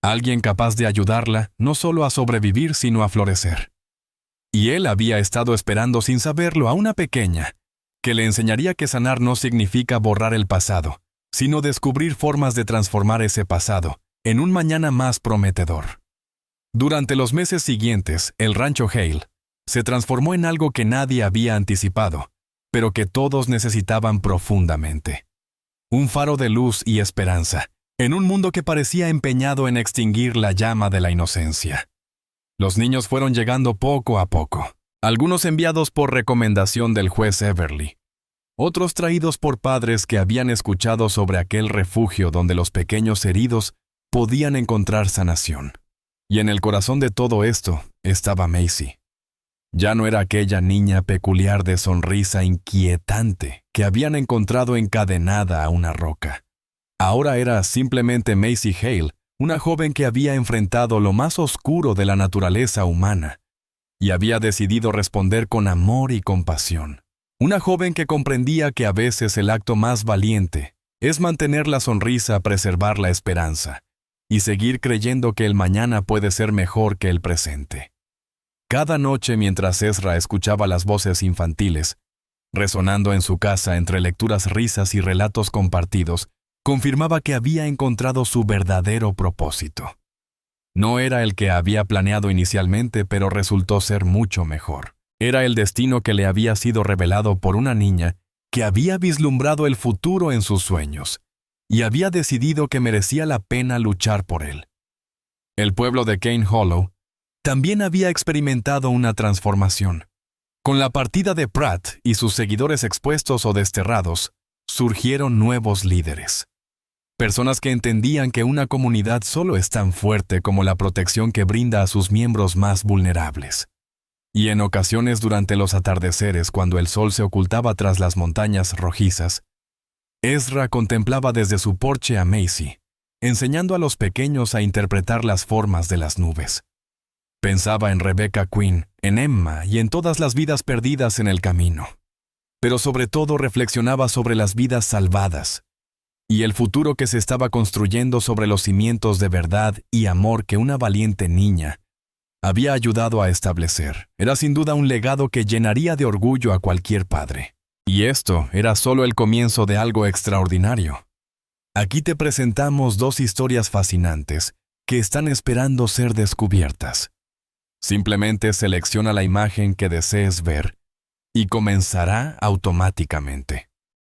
Alguien capaz de ayudarla no solo a sobrevivir, sino a florecer. Y él había estado esperando sin saberlo a una pequeña, que le enseñaría que sanar no significa borrar el pasado, sino descubrir formas de transformar ese pasado en un mañana más prometedor. Durante los meses siguientes, el rancho Hale se transformó en algo que nadie había anticipado, pero que todos necesitaban profundamente. Un faro de luz y esperanza, en un mundo que parecía empeñado en extinguir la llama de la inocencia. Los niños fueron llegando poco a poco, algunos enviados por recomendación del juez Everly, otros traídos por padres que habían escuchado sobre aquel refugio donde los pequeños heridos podían encontrar sanación. Y en el corazón de todo esto estaba Macy. Ya no era aquella niña peculiar de sonrisa inquietante que habían encontrado encadenada a una roca. Ahora era simplemente Macy Hale, una joven que había enfrentado lo más oscuro de la naturaleza humana y había decidido responder con amor y compasión. Una joven que comprendía que a veces el acto más valiente es mantener la sonrisa, preservar la esperanza y seguir creyendo que el mañana puede ser mejor que el presente. Cada noche mientras Ezra escuchaba las voces infantiles, resonando en su casa entre lecturas, risas y relatos compartidos, confirmaba que había encontrado su verdadero propósito. No era el que había planeado inicialmente, pero resultó ser mucho mejor. Era el destino que le había sido revelado por una niña que había vislumbrado el futuro en sus sueños y había decidido que merecía la pena luchar por él. El pueblo de Cane Hollow también había experimentado una transformación. Con la partida de Pratt y sus seguidores expuestos o desterrados, surgieron nuevos líderes. Personas que entendían que una comunidad solo es tan fuerte como la protección que brinda a sus miembros más vulnerables. Y en ocasiones durante los atardeceres, cuando el sol se ocultaba tras las montañas rojizas, Ezra contemplaba desde su porche a Macy, enseñando a los pequeños a interpretar las formas de las nubes. Pensaba en Rebecca Quinn, en Emma y en todas las vidas perdidas en el camino. Pero sobre todo reflexionaba sobre las vidas salvadas y el futuro que se estaba construyendo sobre los cimientos de verdad y amor que una valiente niña había ayudado a establecer. Era sin duda un legado que llenaría de orgullo a cualquier padre. Y esto era solo el comienzo de algo extraordinario. Aquí te presentamos dos historias fascinantes que están esperando ser descubiertas. Simplemente selecciona la imagen que desees ver y comenzará automáticamente.